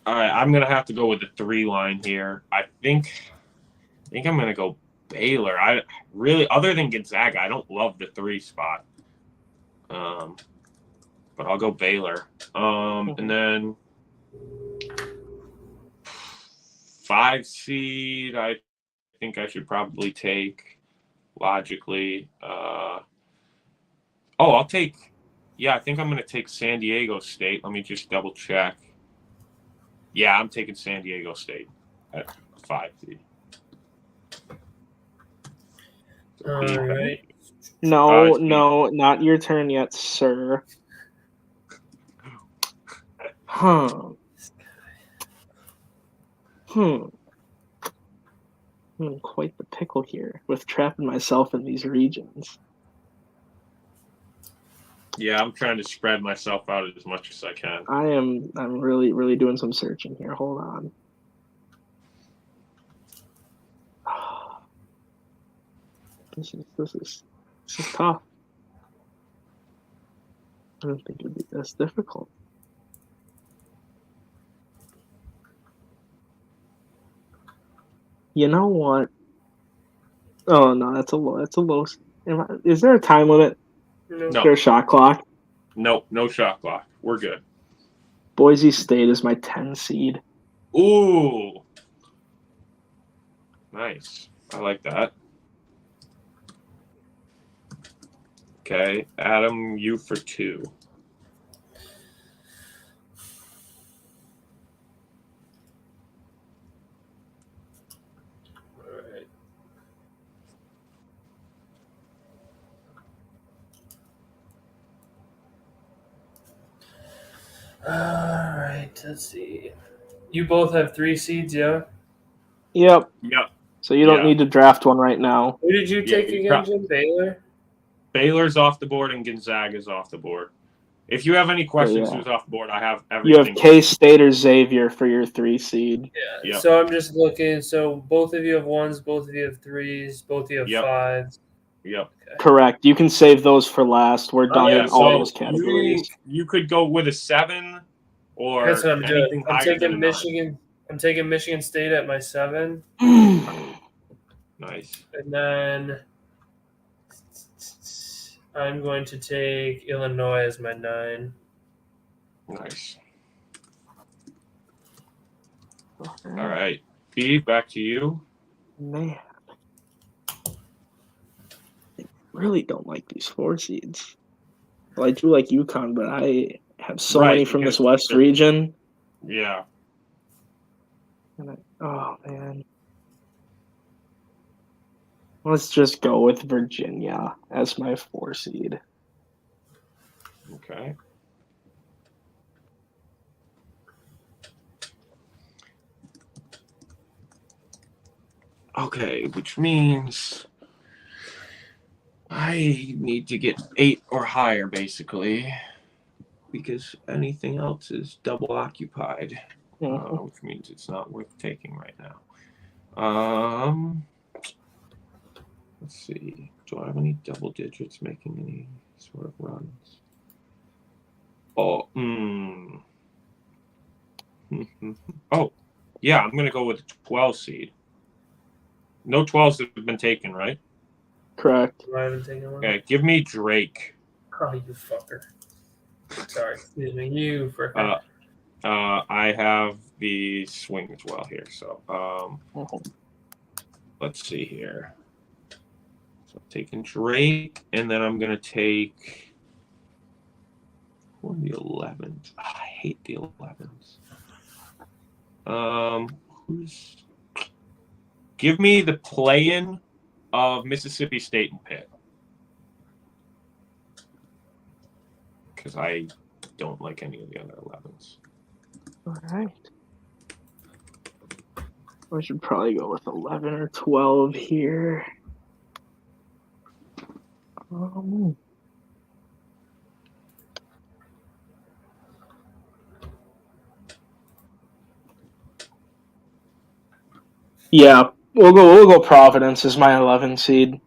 All right, I'm gonna have to go with the 3 line here. I think I'm gonna go Baylor. I really, other than Gonzaga, I don't love the 3 spot. But I'll go Baylor. And then 5 seed, I think I should probably take logically. I'll take. Yeah, I think I'm gonna take San Diego State. Let me just double check. Yeah, I'm taking San Diego State at 5 seed. All right. No, not your turn yet, sir. I'm in quite the pickle here with trapping myself in these regions. Yeah, I'm trying to spread myself out as much as I can. I'm really, really doing some searching here. Hold on. This is tough. I don't think it would be this difficult. You know what? Oh no, that's a low. Is there a time limit? No. Is there a shot clock? No shot clock. We're good. Boise State is my 10 seed. Ooh. Nice. I like that. Okay, Adam, you for 2. All right. Let's see. You both have 3 seeds, yeah? Yep. Yep. So you don't need to draft one right now. Who did you take again, Jim? Baylor? Baylor's off the board and Gonzaga's off the board. If you have any questions who's off the board, I have everything. You have K-State or Xavier for your 3 seed. Yeah. Yep. So I'm just looking. So both of you have 1s, both of you have 3s, both of you have 5s. Yep. Okay. Correct. You can save those for last. We're done in all those categories. You could go with a 7 or that's what I'm doing. I'm taking Michigan. 9. I'm taking Michigan State at my 7. Nice. And then I'm going to take Illinois as my 9. Nice. All right. B, back to you. Man. I really don't like these 4 seeds. Well, I do like UConn, but I have so many from this West region. Yeah. Oh, man. Let's just go with Virginia as my 4 seed. Okay. Okay, which means I need to get 8 or higher, basically, because anything else is double occupied, which means it's not worth taking right now. Let's see. Do I have any double digits making any sort of runs? Oh, yeah, I'm going to go with the 12 seed. No 12s have been taken, right? Correct. I haven't taken one. Okay, give me Drake. Oh, you fucker. Sorry, excuse me. You fricker. I have the swing as well here. So let's see here. So I'm taking Drake, and then I'm going to take the 11s. Oh, I hate the 11s. Give me the play-in of Mississippi State and Pitt. Because I don't like any of the other 11s. All right. I should probably go with 11 or 12 here. Yeah, we'll go Providence as my 11 seed.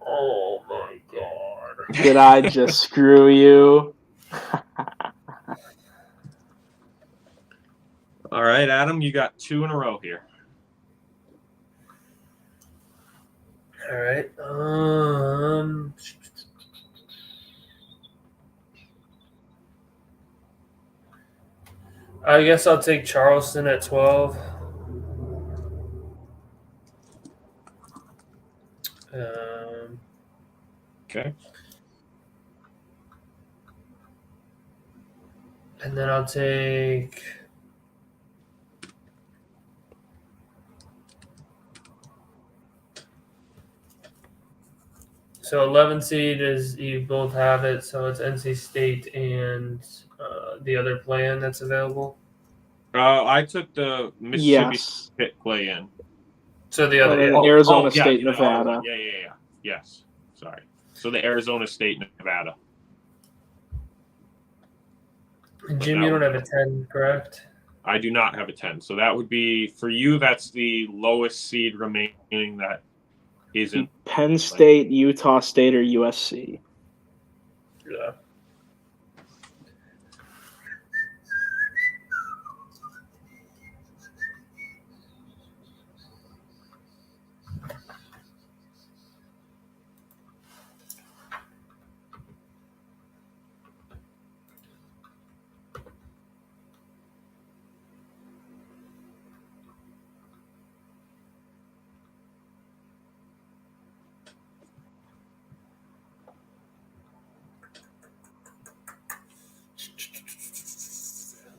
Oh my god. Did I just screw you? All right, Adam, you got 2 in a row here. All right. I guess I'll take Charleston at 12. Okay. And then I'll take. So 11 seed is, you both have it, so it's NC State and the other plan that's available. I took the Mississippi Pitt play-in. So the other, Arizona State, Nevada. Yeah. Yes. Sorry. So the Arizona State, Nevada. Jim, you don't have a 10, correct? I do not have a 10. So that would be, for you, that's the lowest seed remaining that isn't. Penn State, Utah State, or USC. Yeah.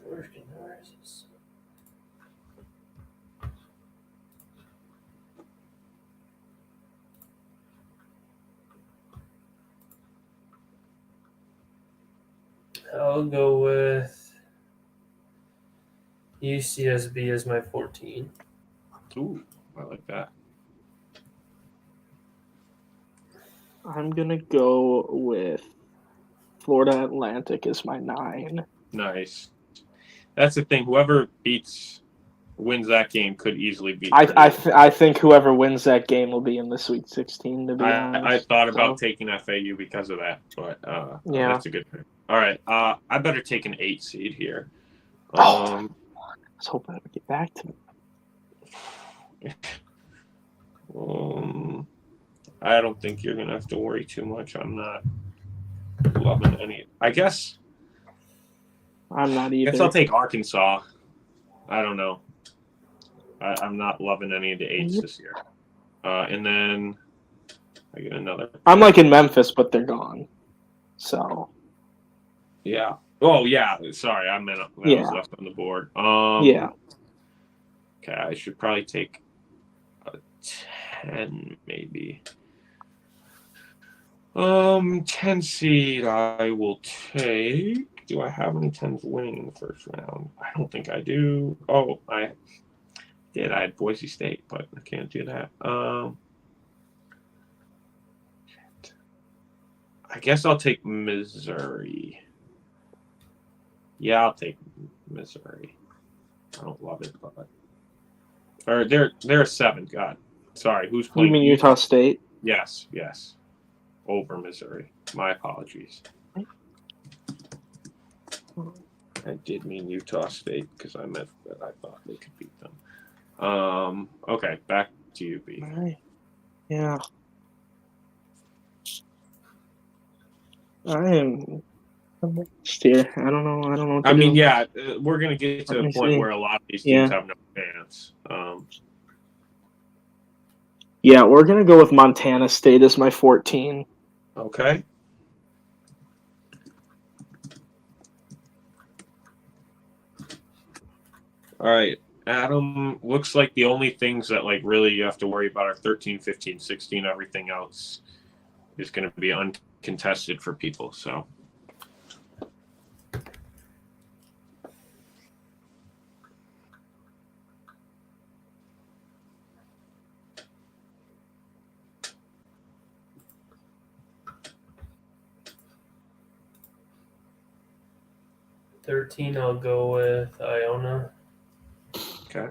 Where is this? I'll go with UCSB as my 14. Ooh, I like that. I'm going to go with Florida Atlantic as my 9. Nice. That's the thing. Whoever wins that game could easily beat. I think whoever wins that game will be in the Sweet 16. To be honest, I thought about taking FAU because of that, but that's a good thing. All right, I better take an 8 seed here. I was hoping it would get back to me. I don't think you're gonna have to worry too much. I'm not loving any. I guess I'm not either. I guess I'll take Arkansas. I don't know. I'm not loving any of the 8s this year. And then I get another. I'm like in Memphis, but they're gone. So. Yeah. Oh, yeah. Sorry, I meant that was left on the board. Yeah. Okay, I should probably take a 10, maybe. 10 seed I will take. Do I have any 10s winning in the first round? I don't think I do. Oh, I did. I had Boise State, but I can't do that. I guess I'll take Missouri. Yeah, I'll take Missouri. I don't love it, but or they're a 7. God, sorry. Who's playing? You mean Utah State? Yes. Over Missouri. My apologies. I did mean Utah State because I meant that I thought they could beat them. Okay, back to you, B. Right. Yeah. I am here. I don't know. What to do. Yeah, we're gonna get to a point where a lot of these teams have no chance. Yeah, we're gonna go with Montana State as my 14. Okay. All right, Adam, looks like the only things that like really you have to worry about are 13, 15, 16. Everything else is going to be uncontested for people. So. $13, I'll go with Iona. Okay.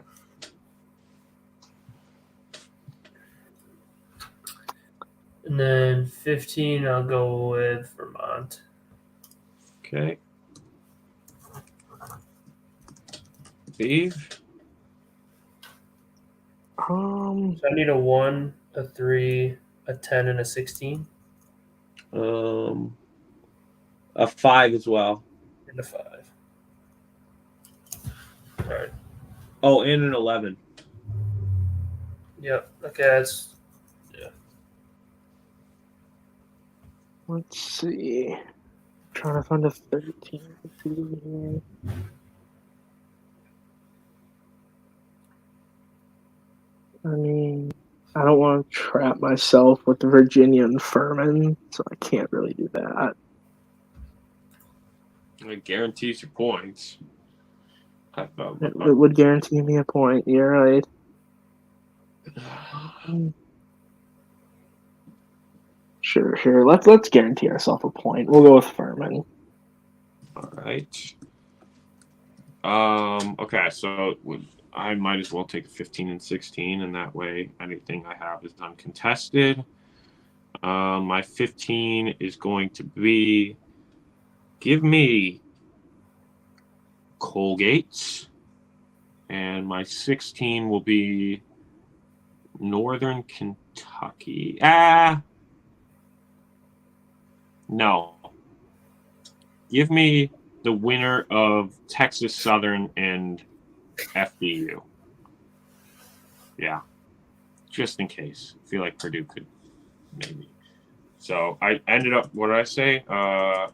And then 15, I'll go with Vermont. Okay. Steve? So I need a 1, a 3, a 10, and a 16. A 5 as well. And a 5. All right. Oh, and an 11. Yep. Okay, that's Let's see. Trying to find a 13 here. I mean, I don't want to trap myself with Virginia and Furman, so I can't really do that. It guarantees your points. It would guarantee me a point. You're right. Sure. Let's guarantee ourselves a point. We'll go with Furman. All right. Okay, so I might as well take 15 and 16, and that way anything I have is uncontested. My 15 is going to be, give me Colgate, and my 16 will be Northern Kentucky. No. Give me the winner of Texas Southern and FDU. Yeah. Just in case. I feel like Purdue could maybe. So I ended up, what did I say?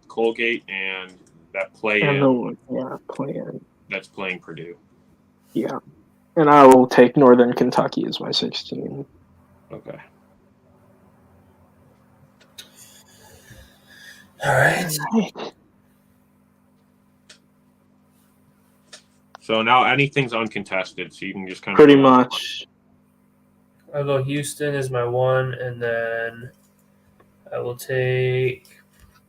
Colgate and that play-in. Play-in. That's playing Purdue. Yeah. And I will take Northern Kentucky as my 16. Okay. all right. So now anything's uncontested, so you can just kind of pretty much. I'll go Houston as my 1, and then I will take.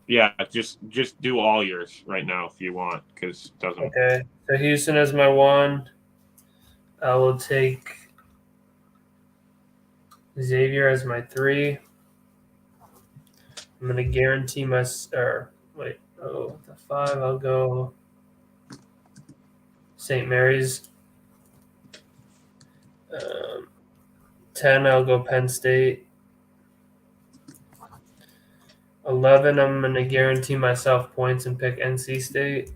Yeah, just do all yours right now if you want, because it doesn't. Okay, so Houston as my 1. I will take Xavier as my 3. I'm gonna guarantee the 5. I'll go St. Mary's. 10. I'll go Penn State. 11. I'm gonna guarantee myself points and pick NC State.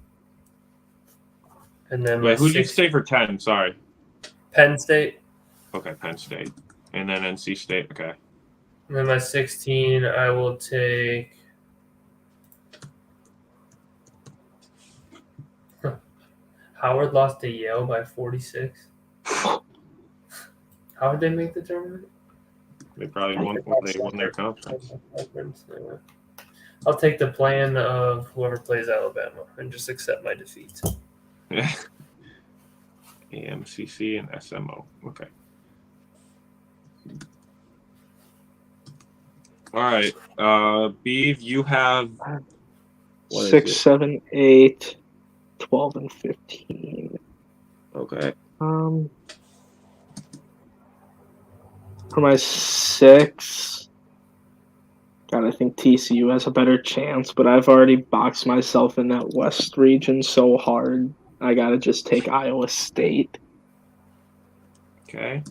And then wait, who'd you say for 10? Sorry. Penn State. Okay, Penn State. And then NC State. Okay. And then my 16, I will take. Howard lost to Yale by 46. How did they make the tournament? They probably won their conference. I'll take the plan of whoever plays Alabama and just accept my defeat. AMCC and SMO. Okay. All right. Beeve, you have 6, 7, 8, 12, and 15. Okay. For my 6, God, I think TCU has a better chance, but I've already boxed myself in that West region so hard. I gotta just take Iowa State. Okay.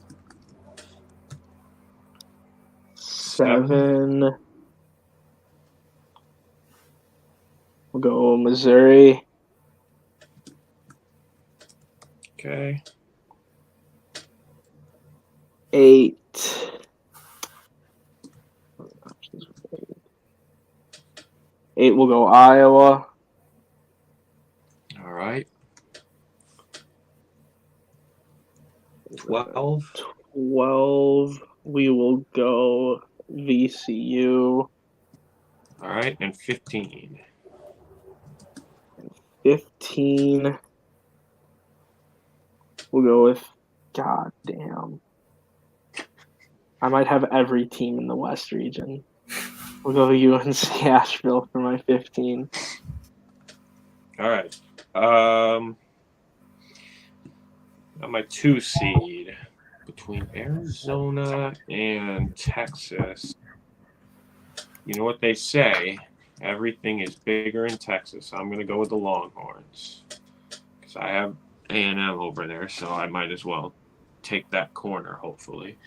7. We'll go Missouri. Okay. 8. 8 will go Iowa. All right. 12. 12. We will go VCU. All right, and 15. 15. We'll go with goddamn. I might have every team in the West region. We'll go UNC Asheville for my 15. All right. Got my 2 seed between Arizona and Texas. You know what they say? Everything is bigger in Texas. I'm going to go with the Longhorns because I have A&M over there, so I might as well take that corner, hopefully.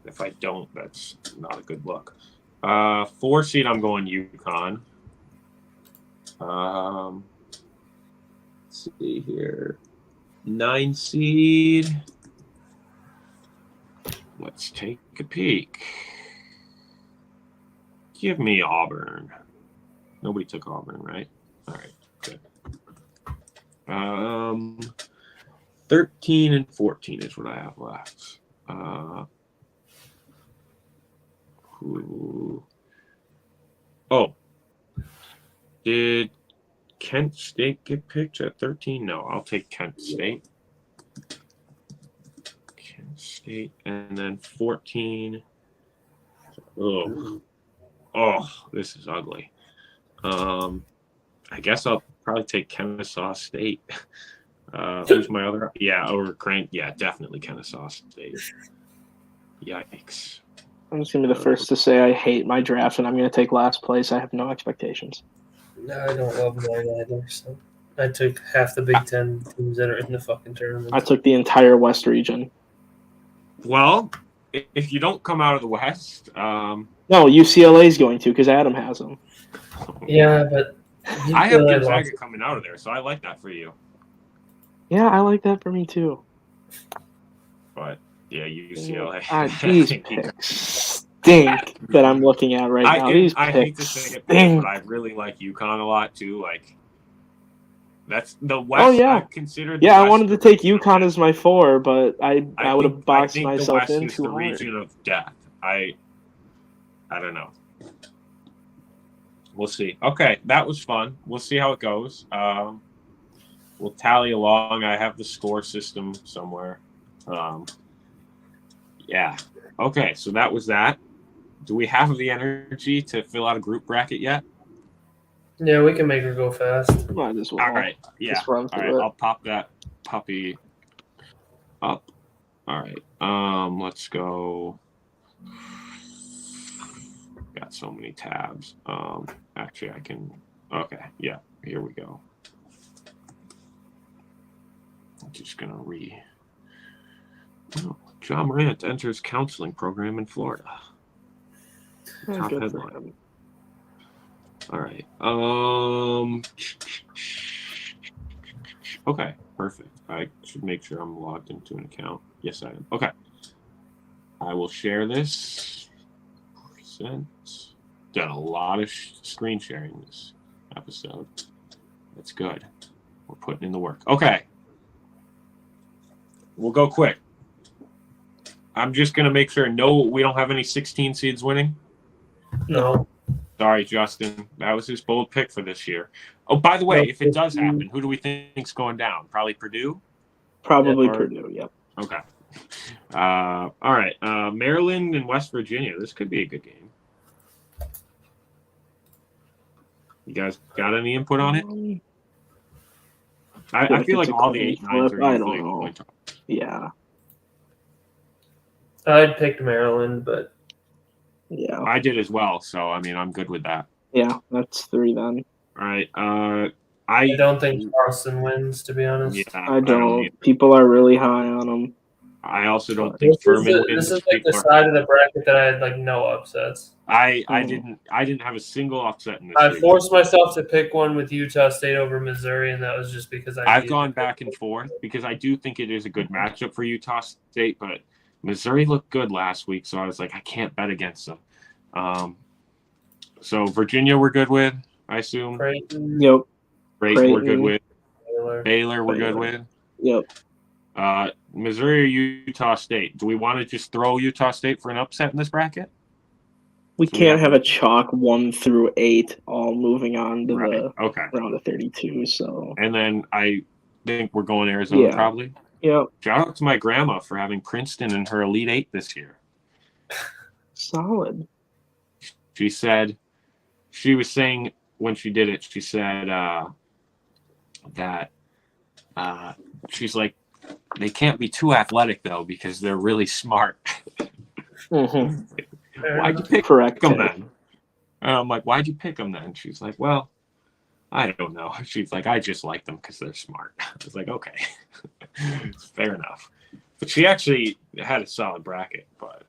If I don't, that's not a good look. 4 seed, I'm going UConn. Let's see here. 9 seed. Let's take a peek. Give me Auburn. Nobody took Auburn, right? All right, good. 13 and 14 is what I have left. Did Kent State get picked at 13? No, I'll take Kent State. Kent State, and then 14. Oh, this is ugly. I guess I'll probably take Kennesaw State. Who's my other? Yeah, over Crank. Yeah, definitely Kennesaw State. Yikes. I'm just going to be the first to say I hate my draft, and I'm going to take last place. I have no expectations. No, I don't love mine either. So I took half the Big Ten teams that are in the fucking tournament. I took the entire West region. Well, if you don't come out of the West, no, UCLA is going to because Adam has them. Yeah, but I have Gonzaga coming out of there, so I like that for you. Yeah, I like that for me too. But yeah, UCLA. These picks stink that I'm looking at right now. These I hate to say it, but I really like UConn a lot too. Like that's the West. Oh yeah, I've considered. Yeah, I wanted to take UConn as my 4, but I would have boxed myself the West in is too the hard. region of death. I don't know. We'll see. Okay, that was fun. We'll see how it goes. We'll tally along. I have the score system somewhere. Yeah. Okay, so that was that. Do we have the energy to fill out a group bracket yet? Yeah, we can make her go fast. Might as well. All right. Yeah. All right. I'll pop that puppy up. All right. Let's go. Got so many tabs. Actually, I can. Okay. Yeah. Here we go. I'm just gonna John Morant enters counseling program in Florida. Top headline. All right. Okay, perfect. I should make sure I'm logged into an account. Yes, I am. Okay. I will share this. Done a lot of screen sharing this episode. That's good. We're putting in the work. Okay. We'll go quick. I'm just going to make sure we don't have any 16 seeds winning. No. Sorry, Justin. That was his bold pick for this year. Oh, by the way, if it does happen, who do we think's going down? Probably Purdue? Probably Purdue, yep. Okay. All right. Maryland and West Virginia. This could be a good game. You guys got any input on it? I feel like all the 8-9s are usually going to. Yeah. I picked Maryland, but Yeah. I did as well, so I mean, I'm good with that. Yeah, that's 3 then. All right. I don't think Charleston wins, to be honest. Yeah, I don't. People are really high on them. I also don't think Furman wins. This is like the side of the bracket that I had like no upsets. I didn't have a single upset in this. I forced myself to pick one with Utah State over Missouri, and that was just because I've gone back and forth because I do think it is a good matchup for Utah State, but Missouri looked good last week, so I was like, I can't bet against them. So Virginia, we're good with, I assume. Creighton. Yep. Creighton, we're good with. Baylor, we're good with. Yep. Missouri or Utah State? Do we want to just throw Utah State for an upset in this bracket? We can't have a chalk 1 through 8 all moving on to the round of 32. So. And then I think we're going Arizona probably. Yep. Shout out to my grandma for having Princeton in her Elite Eight this year. Solid. She said, she was saying when she did it, she said that she's like, they can't be too athletic though because they're really smart. Why'd you pick them then? And I'm like, why'd you pick them then? She's like, well, I don't know. She's like, I just like them because they're smart. I was like, okay, fair enough. But she actually had a solid bracket. But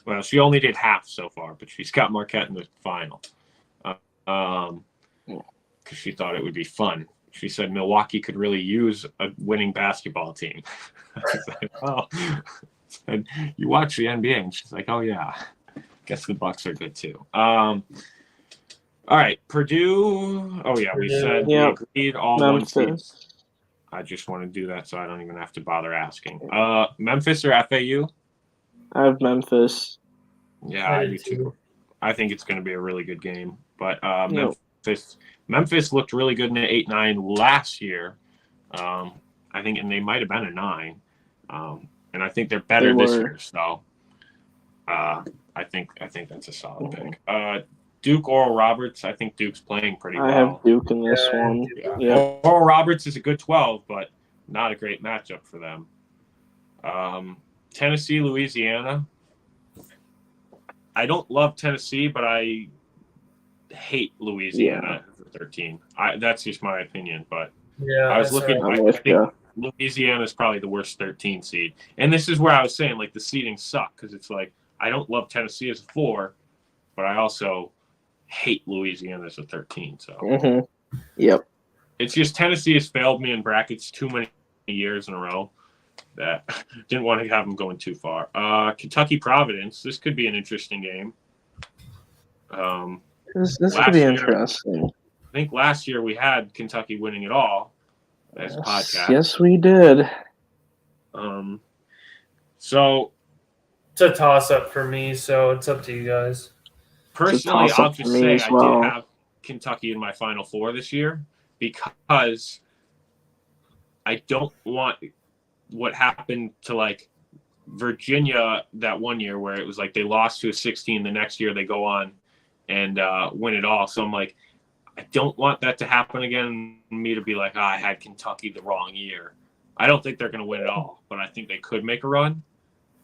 well, she only did half so far, but she's got Marquette in the final because she thought it would be fun. She said Milwaukee could really use a winning basketball team. I said, oh, and you watch the NBA, and she's like, oh yeah, guess the Bucks are good too. All right, Purdue. Oh yeah, we said we agreed all Memphis. 1 seed. I just want to do that so I don't even have to bother asking. Memphis or FAU? I have Memphis. Yeah, I do too. I think it's going to be a really good game, but Memphis looked really good in the 8-9 last year. I think, and they might have been a 9. And I think they're better this year. So I think that's a solid pick. Duke, Oral Roberts. I think Duke's playing pretty well. I have Duke in this one. Yeah. Oral Roberts is a good 12, but not a great matchup for them. Tennessee, Louisiana. I don't love Tennessee, but I hate Louisiana for 13. That's just my opinion, but I was looking. I think Louisiana is probably the worst 13 seed, and this is where I was saying like the seeding suck because it's like I don't love Tennessee as a 4, but I also hate Louisiana as a 13. So yep, it's just Tennessee has failed me in brackets too many years in a row that didn't want to have them going too far. Kentucky Providence. This could be an interesting game. This could be interesting. I think last year we had Kentucky winning it all as a podcast. Yes, we did. So it's a toss-up for me, so it's up to you guys. Personally, I'll just say I did have Kentucky in my Final Four this year because I don't want what happened to like Virginia that one year where it was like they lost to a 16. The next year they go on and win it all. So I'm like, I don't want that to happen again. Me to be like, I had Kentucky the wrong year. I don't think they're going to win it all, but I think they could make a run.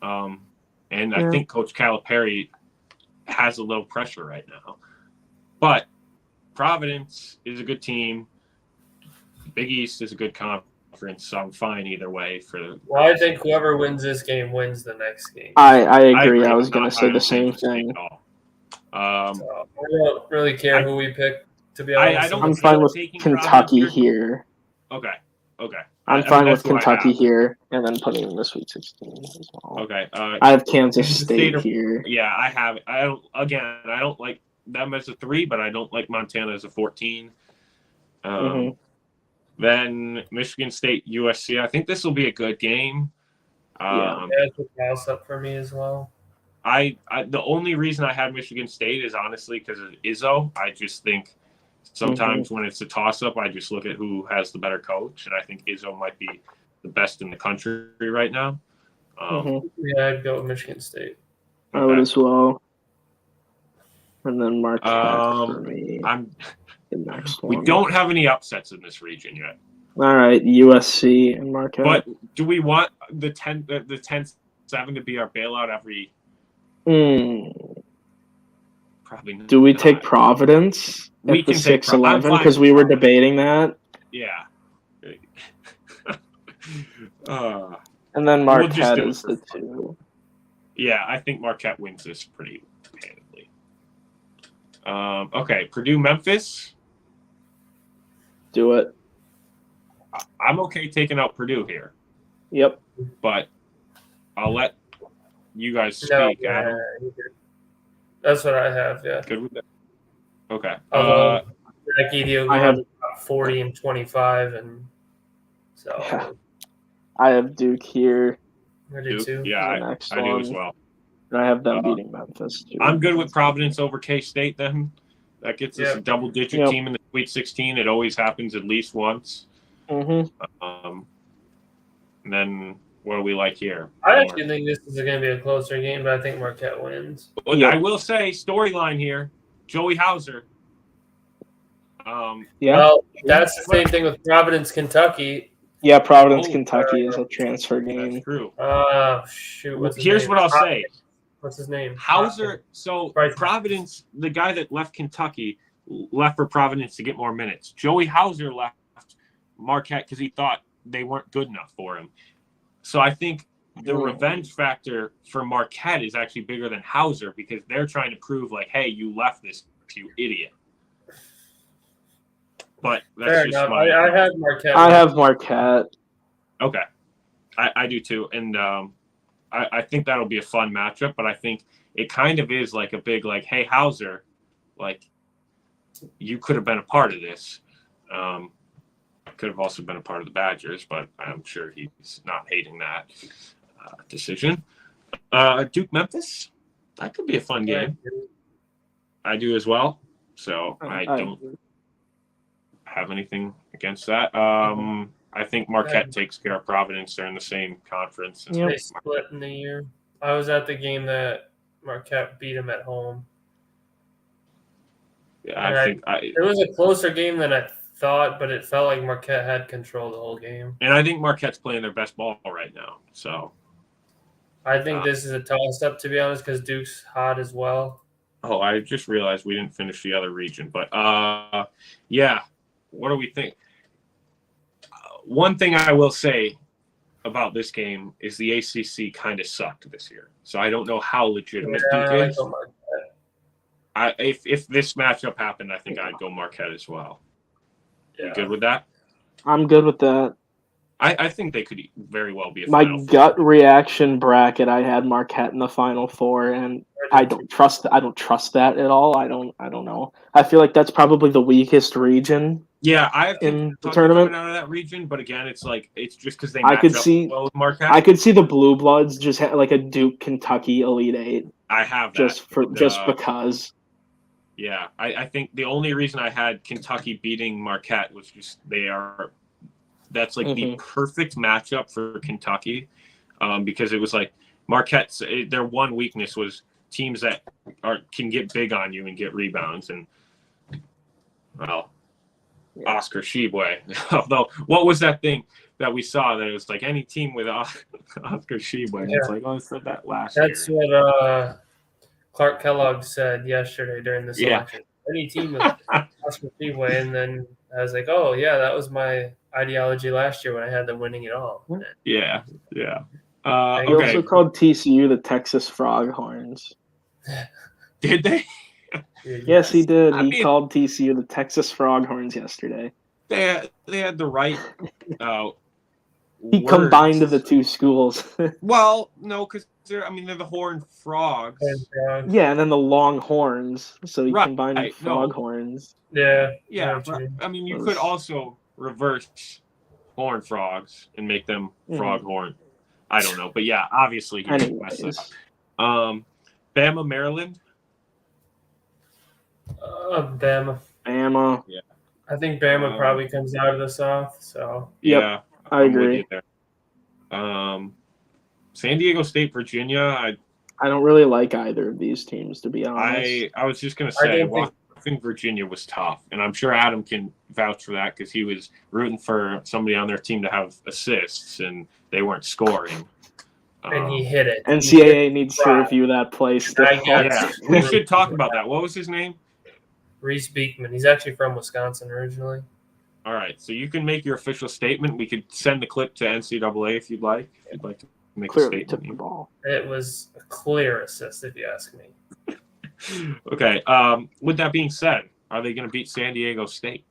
And I think Coach Calipari has a little pressure right now. But Providence is a good team. Big East is a good conference, so I'm fine either way. Well, I think whoever wins this game wins the next game. I agree. I was going to say the same thing. So I don't really care who we pick, to be honest. I'm fine with Kentucky here. Okay. I'm fine with Kentucky here, and then putting in the Sweet 16 as well. Okay. I have Kansas State here. Yeah, I have. I don't like them as a 3, but I don't like Montana as a 14. Then Michigan State, USC. I think this will be a good game. It's a toss-up for me as well. The only reason I had Michigan State is honestly because of Izzo. I just think sometimes when it's a toss-up, I just look at who has the better coach, and I think Izzo might be the best in the country right now. Yeah, I'd go with Michigan State. I would as well. And then Marquette for me. The next one. We don't have any upsets in this region yet. All right, USC and Marquette. But do we want the 10-7 to be our bailout every? Probably not. Do we take Providence We at the can take 6-11? I'm Because fine we with were Providence. debating that. Yeah. And then We'll just Marquette do it is for the fun. 2. Yeah, I think Marquette wins this pretty handedly. Okay, Purdue, Memphis. Do it. I'm okay taking out Purdue here, Yep. but I'll let you guys speak. No, Adam. That's what I have. Yeah. Good with that. Okay. Although Zach Edey I have 40 and 25, and so Yeah. I have Duke here. I do too. Yeah, I do as well. And I have them beating Memphis too. I'm good with Providence over K-State then. That gets us a double-digit team in the Sweet 16. It always happens at least once. Mm-hmm. And then what do we like here? I actually think this is going to be a closer game, but I think Marquette wins. I will say, storyline here, Joey Hauser. Well, that's the same thing with Providence, Kentucky. Yeah, Providence, Kentucky is a transfer game. That's true. Shoot. Here's what I'll say. What's his name? Hauser. So Providence, the guy that left Kentucky, left for Providence to get more minutes. Joey Hauser left Marquette because he thought they weren't good enough for him. So I think the revenge factor for Marquette is actually bigger than Hauser because they're trying to prove like, hey, you left this, you idiot. But that's fair just enough. my. I have Marquette. I have Marquette. Okay, I do too, and I think that'll be a fun matchup. But I think it kind of is like a big like, hey Hauser, like you could have been a part of this. Could have also been a part of the Badgers, but I'm sure he's not hating that decision. Duke Memphis, that could be a fun game. I do as well, so I don't have anything against that. I think Marquette takes care of Providence. They're in the same conference. They split in the year. I was at the game that Marquette beat them at home. Yeah, it was a closer game than I thought, but it felt like Marquette had control the whole game. And I think Marquette's playing their best ball right now. So I think this is a toss-up, to be honest, because Duke's hot as well. Oh, I just realized we didn't finish the other region. But, yeah, what do we think? One thing I will say about this game is the ACC kind of sucked this year. So I don't know how legitimate Duke is. If this matchup happened, I think I'd go Marquette as well. Yeah. You good with that? I'm good with that. I think they could very well be a My Final gut Four. reaction bracket, I had Marquette in the Final Four, and I don't trust that at all. I don't know. I feel like that's probably the weakest region. Yeah, I have in the tournament out of that region, but again, it's just because they. I could see well with Marquette. I could see the Blue Bloods just have like a Duke Kentucky Elite Eight. I have that just because. Yeah, I think the only reason I had Kentucky beating Marquette was just that's like the perfect matchup for Kentucky, because it was like Marquette's their one weakness was teams that can get big on you and get rebounds, and Oscar Tshiebwe. Although, what was that thing that we saw that it was like any team with Oscar Tshiebwe? Yeah. It's like, I said that last year. That's what Clark Kellogg said yesterday during the selection. Yeah. Any team with Oscar Tshiebwe, and then I was like, oh yeah, that was my ideology last year when I had them winning it all. Yeah. He also called TCU the Texas Froghorns. Did they? Yes, he did. He called TCU the Texas Froghorns yesterday. They had the right. He combined the two schools. Well, no, because they're the Horned Frogs. Yeah, and then the long horns. So he combined the Froghorns. Yeah. Yeah, but, you could also reverse Horned Frogs and make them Froghorn. I don't know, but yeah, obviously he messed up. Bama, Maryland. Bama. Yeah. I think Bama probably comes out of the South. So yeah, I agree. San Diego State, Virginia. I don't really like either of these teams, to be honest. I was just gonna say, I think Virginia was tough, and I'm sure Adam can vouch for that because he was rooting for somebody on their team to have assists, and they weren't scoring. And he hit it. NCAA needs to review that play still. Yeah, we should talk about that. What was his name? Reese Beekman. He's actually from Wisconsin originally. All right, so you can make your official statement. We could send the clip to NCAA if you'd like. If you'd like to make a statement. Took the ball. It was a clear assist, if you ask me. Okay. With that being said, are they going to beat San Diego State?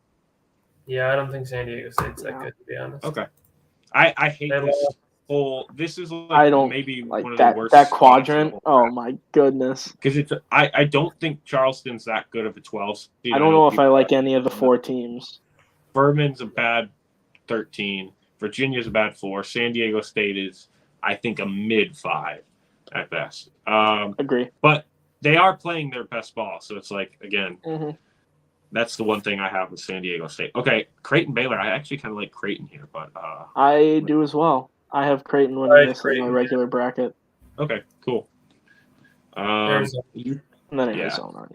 Yeah, I don't think San Diego State's that good, to be honest. Okay. I hate this whole. This is like I don't maybe like one of that, the worst. that quadrant. Oh my goodness! Because I don't think Charleston's that good of a 12 seed. I don't know if I like any of the 4 teams. Furman's a bad 13. Virginia's a bad 4. San Diego State is, I think, a mid 5 at best. Agree. But they are playing their best ball, so it's like, again, that's the one thing I have with San Diego State. Okay, Creighton Baylor. I actually kind of like Creighton here, but I do as well. I have Creighton winning this in my regular bracket. Okay, cool. And then Arizona,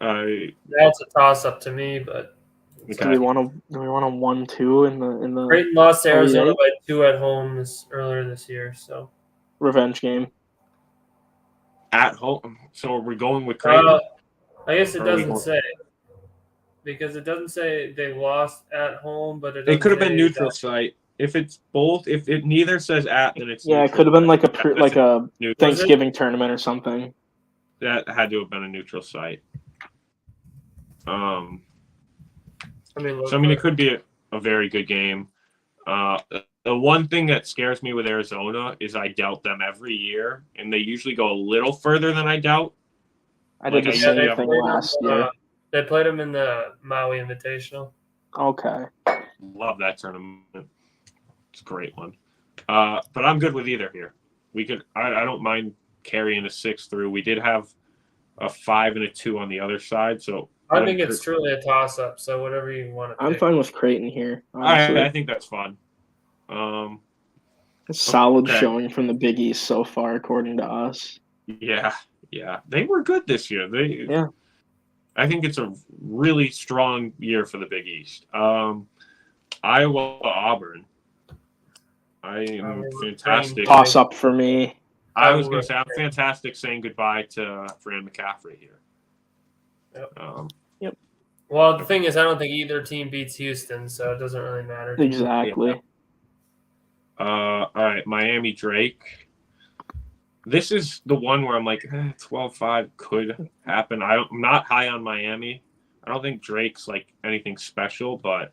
that's a toss-up to me, but okay. Do we want a 1-2 in the? Creighton lost to Arizona by 2 at home earlier this year, so revenge game. At home, so are we going with Creighton? I guess it doesn't say, because it doesn't say they lost at home, but it could have been neutral site. If it's both, if it neither says at, then it's neutral. It could have been like a Thanksgiving tournament or something. That had to have been a neutral site. So it could be a very good game. The one thing that scares me with Arizona is I doubt them every year, and they usually go a little further than I doubt. I did the same thing last year. They played them in the Maui Invitational. Okay. Love that tournament. It's a great one. But I'm good with either here. We could. I don't mind carrying a 6 through. We did have a 5 and a 2 on the other side, so I think it's truly a toss-up. So whatever you want to pick. I'm fine with Creighton here. I think that's fun. A solid showing from the Big East so far, according to us. Yeah, they were good this year. I think it's a really strong year for the Big East. Iowa, Auburn. I am fantastic. Toss up for me. I was going to say I'm fantastic saying goodbye to Fran McCaffrey here. Yep. Well, the thing is, I don't think either team beats Houston, so it doesn't really matter. Exactly. Yeah. All right, Miami Drake. This is the one where I'm like, 12-5 could happen. I'm not high on Miami. I don't think Drake's like anything special, but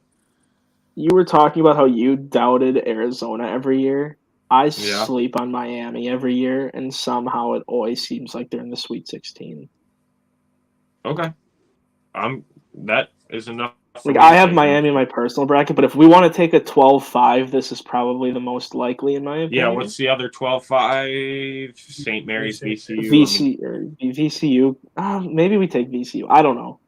you were talking about how you doubted Arizona every year. I sleep on Miami every year, and somehow it always seems like they're in the Sweet 16. Okay. That is enough. Like, I have Miami in my personal bracket, but if we want to take a 12-5, this is probably the most likely in my opinion. Yeah, what's the other 12-5? St. Mary's, VCU. VCU. Maybe we take VCU. I don't know.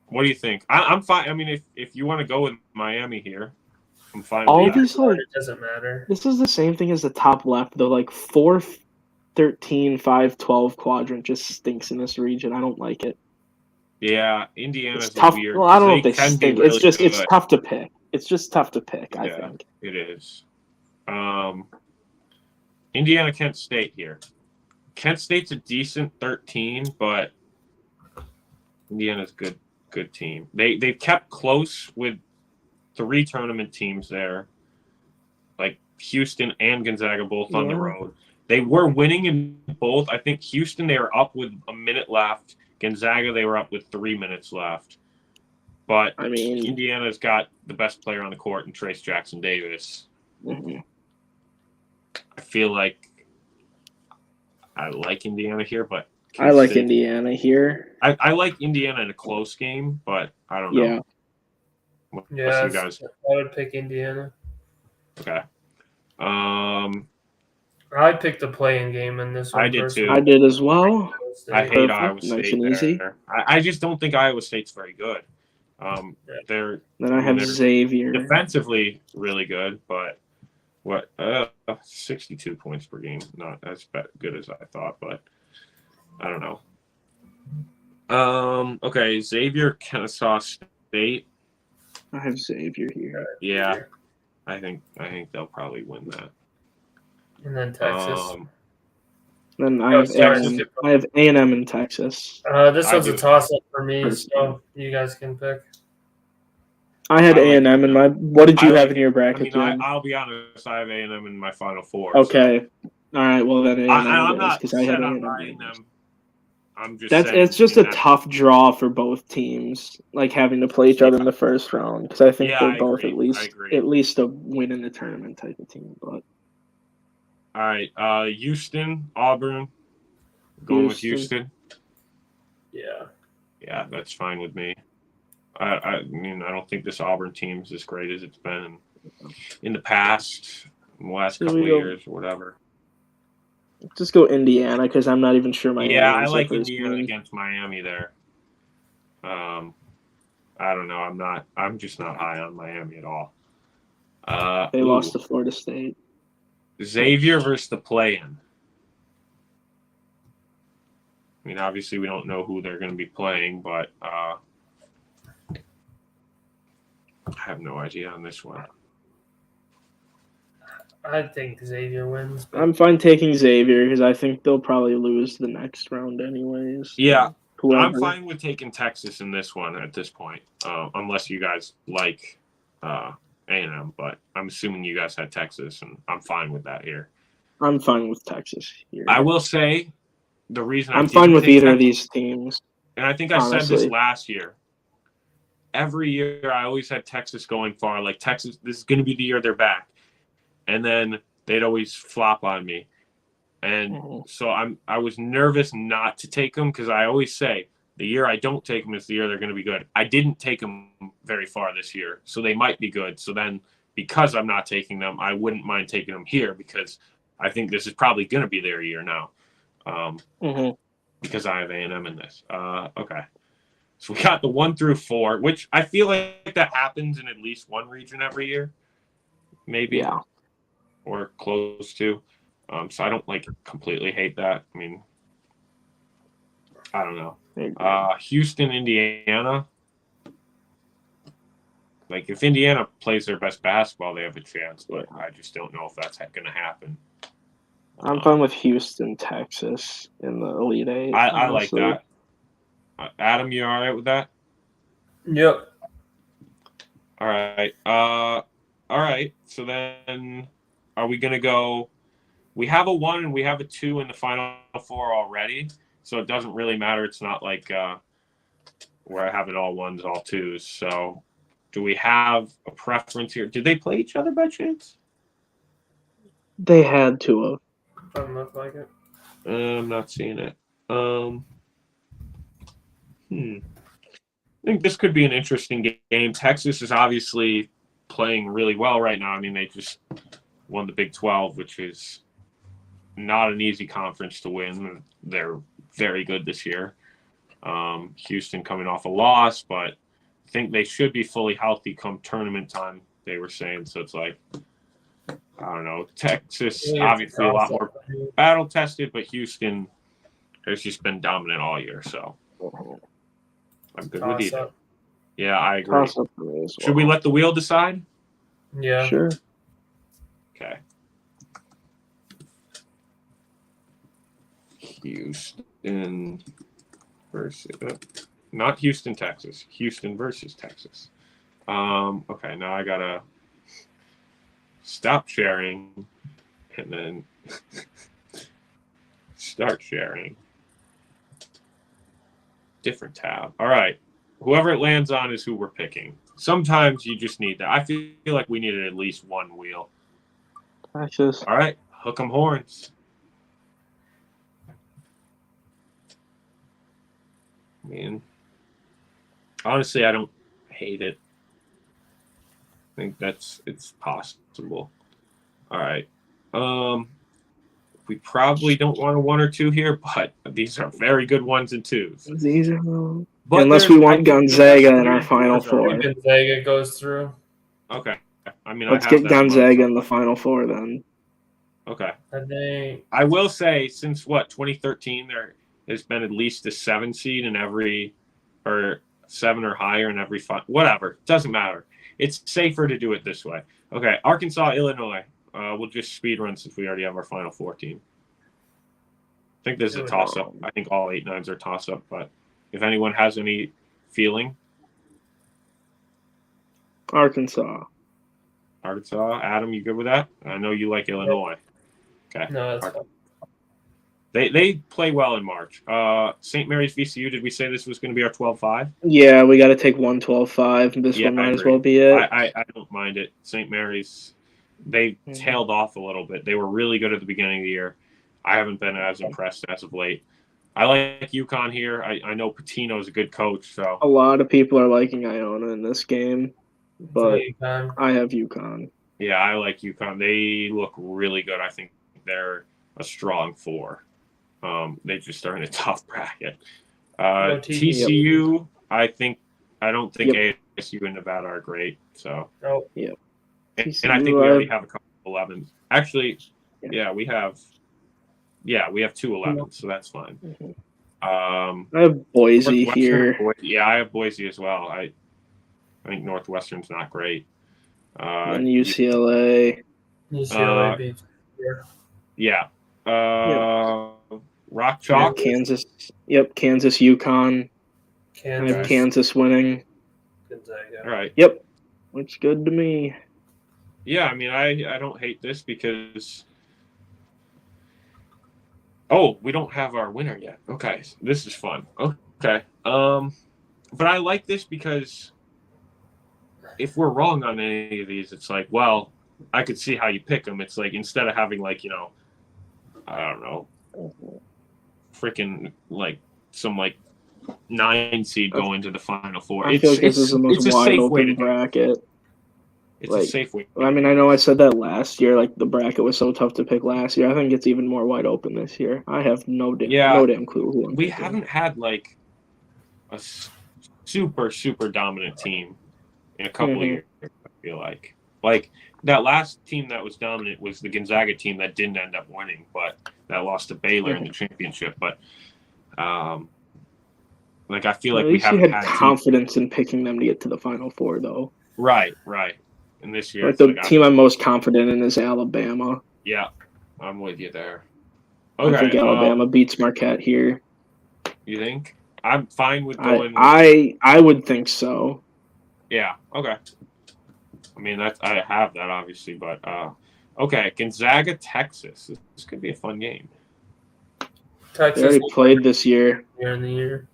What do you think? I'm fine. I mean, if you want to go with Miami here, I'm fine. All these it doesn't matter. This is the same thing as the top left, though. Like 4, 13, 5, 12 quadrant just stinks in this region. I don't like it. Yeah, Indiana's tough. Weird. Well, I don't know if they stink. Really it's tough to pick. It's just tough to pick, I think. It is. Indiana, Kent State here. Kent State's a decent 13, but Indiana's good team. They've kept close with 3 tournament teams there, like Houston and Gonzaga both on the road. They were winning in both. I think Houston, they were up with a minute left. Gonzaga, they were up with 3 minutes left. But I mean, Indiana's got the best player on the court in Trace Jackson Davis. Mm-hmm. I feel like I like Indiana here, but I like Indiana here. I like Indiana in a close game, but I don't know. Yeah, I would pick Indiana. Okay. I picked the play-in game in this one. I did too. I did as well. I hate Iowa State there. I just don't think Iowa State's very good. Then I have Xavier. Defensively, really good, but 62 points per game. Not as good as I thought, but I don't know. Okay, Xavier, Kennesaw State. I have Xavier here. Yeah, I think they'll probably win that. And then Texas. Then I have A&M in Texas. This one's a toss-up for me, so you guys can pick. I had A&M in my. What did you have in your bracket? I'll be honest. I have A&M in my Final Four. Okay. So. All right. Well, then A&M I'm not because I had A&M. them. I'm just. It's just a tough draw for both teams, like having to play each other in the first round, because I think they're both at least a win in the tournament type of team. But all right, Houston, Auburn, going with Houston. Yeah, that's fine with me. I mean, I don't think this Auburn team is as great as it's been in the past, in the last couple of years or whatever. Just go Indiana because I'm not even sure Miami. Yeah, I like Indiana against Miami there. I don't know. I'm just not high on Miami at all. They lost to Florida State. Xavier versus the play-in. I mean, obviously we don't know who they're going to be playing, but I have no idea on this one. I think Xavier wins. But I'm fine taking Xavier because I think they'll probably lose the next round anyways. Yeah, I'm fine with taking Texas in this one at this point, unless you guys like A&M. But I'm assuming you guys had Texas, and I'm fine with that here. I'm fine with Texas here. I will say the reason I'm fine with either of these teams. And I think I said this last year. Every year I always had Texas going far. Like, Texas, this is going to be the year they're back. And then they'd always flop on me. And so I was nervous not to take them because I always say the year I don't take them is the year they're going to be good. I didn't take them very far this year, so they might be good. So then because I'm not taking them, I wouldn't mind taking them here because I think this is probably going to be their year now. Because I have A&M in this. Okay. So we got the 1 through 4, which I feel like that happens in at least one region every year. Maybe. Yeah. Or close to. So I don't completely hate that. I mean, I don't know. Houston, Indiana. Like, if Indiana plays their best basketball, they have a chance, but I just don't know if that's going to happen. I'm fine with Houston, Texas in the Elite Eight. I like that. Adam, you all right with that? Yep. All right. All right. So then are we going to go – we have a 1 and we have a 2 in the Final Four already, so it doesn't really matter. It's not like where I have it all 1s, all 2s. So do we have a preference here? Did they play each other by chance? They had to have. Doesn't look like it. I'm not seeing it. I think this could be an interesting game. Texas is obviously playing really well right now. I mean, they just won the Big 12, which is not an easy conference to win. They're very good this year. Houston coming off a loss, but I think they should be fully healthy come tournament time, they were saying. So it's like, I don't know. Texas, obviously a lot more battle-tested, but Houston has just been dominant all year. So I'm good with either. Yeah, I agree. Should we let the wheel decide? Yeah. Sure. Okay. Houston versus not Houston, Texas. Houston versus Texas. Okay, now I gotta stop sharing and then start sharing. Different tab. All right. Whoever it lands on is who we're picking. Sometimes you just need that. I feel like we needed at least one wheel. Texas. All right. Hook 'em horns. I mean, honestly, I don't hate it. I think it's possible. All right. We probably don't want a 1 or 2 here, but these are very good 1s and 2s. These are, unless we want Gonzaga in our Final Four. Gonzaga goes through. Okay. I mean, let's get Gonzaga in the Final Four then. Okay. I will say, since 2013, there has been at least a 7 seed in every, or 7 or higher in every whatever. Doesn't matter. It's safer to do it this way. Okay. Arkansas, Illinois. We'll just speed run since we already have our Final Four team. I think this is a toss-up. I think all 8 9s are toss-up, but if anyone has any feeling. Arkansas. Adam, you good with that? I know you like Illinois. Okay. No, that's fine. They play well in March. St. Mary's VCU, did we say this was going to be our 12-5? Yeah, we got to take 1 12-5. This one might as well be it. I don't mind it. St. Mary's, they tailed off a little bit. They were really good at the beginning of the year. I haven't been as impressed as of late. I like UConn here. I know Pitino's a good coach. So a lot of people are liking Iona in this game, but I have UConn. Yeah, I like UConn. They look really good. I think they're a strong 4. They just are in a tough bracket. TCU, I don't think ASU and Nevada are great. So, and I think we already have a couple of 11s. Actually, we have 2 11s, so that's fine. I have Boise here. I have Boise as well. I think Northwestern's not great. And UCLA. UCLA beats here. Yeah. Rock Chalk. Kansas. Yep. Kansas, UConn. I have Kansas winning. Gonzaga. All right. Yep. Looks good to me. Yeah, I mean, I don't hate this because. Oh, we don't have our winner yet. Okay, this is fun. Okay. But I like this because if we're wrong on any of these, it's like, well, I could see how you pick them. It's like instead of having like, I don't know, freaking like some like 9 seed go into the Final Four. I feel like this is the most wide open bracket. It's a safe way. I mean, I know I said that last year. Like the bracket was so tough to pick last year. I think it's even more wide open this year. I have no damn clue who I'm We picking. haven't had like a super dominant team in a couple of years. I feel like that last team that was dominant was the Gonzaga team that didn't end up winning, but that lost to Baylor in the championship. But I feel like we haven't had confidence in picking them to get to the Final Four, though. Right. And this year, the team I'm most confident in is Alabama. Yeah, I'm with you there. Okay, I think Alabama beats Marquette here. You think? I'm fine with going. I would think so. Yeah. Okay. I mean, I have that obviously, but okay, Gonzaga, Texas. This could be a fun game. Texas they already played this year. In the year.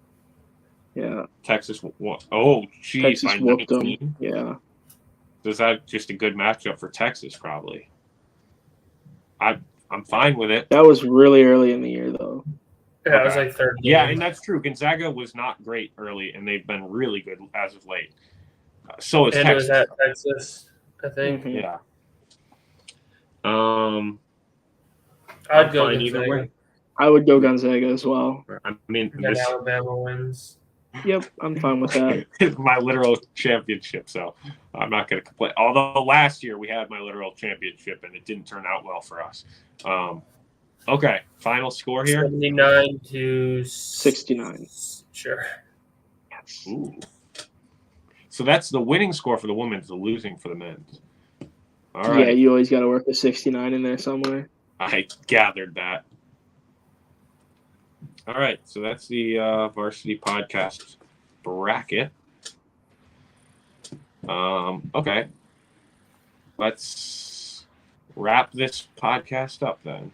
Yeah. Texas. Oh, geez, Texas whooped them. Yeah. Is that just a good matchup for Texas? Probably. I'm fine with it. That was really early in the year, though. Yeah, it was like third. Yeah, and that's true. Gonzaga was not great early, and they've been really good as of late. So is Texas. It was at Texas, I think. Mm-hmm. Yeah. I'd go Gonzaga. I would go Gonzaga as well. I mean, Alabama wins. Yep, I'm fine with that. It's my literal championship, so I'm not going to complain. Although last year we had my literal championship, and it didn't turn out well for us. Okay, final score here? 79 to 69. Sure. Yes. Ooh. So that's the winning score for the women's, the losing for the men's. All right. Yeah, you always got to work a 69 in there somewhere. I gathered that. All right, so that's the Varsity Podcast bracket. Okay. Let's wrap this podcast up then.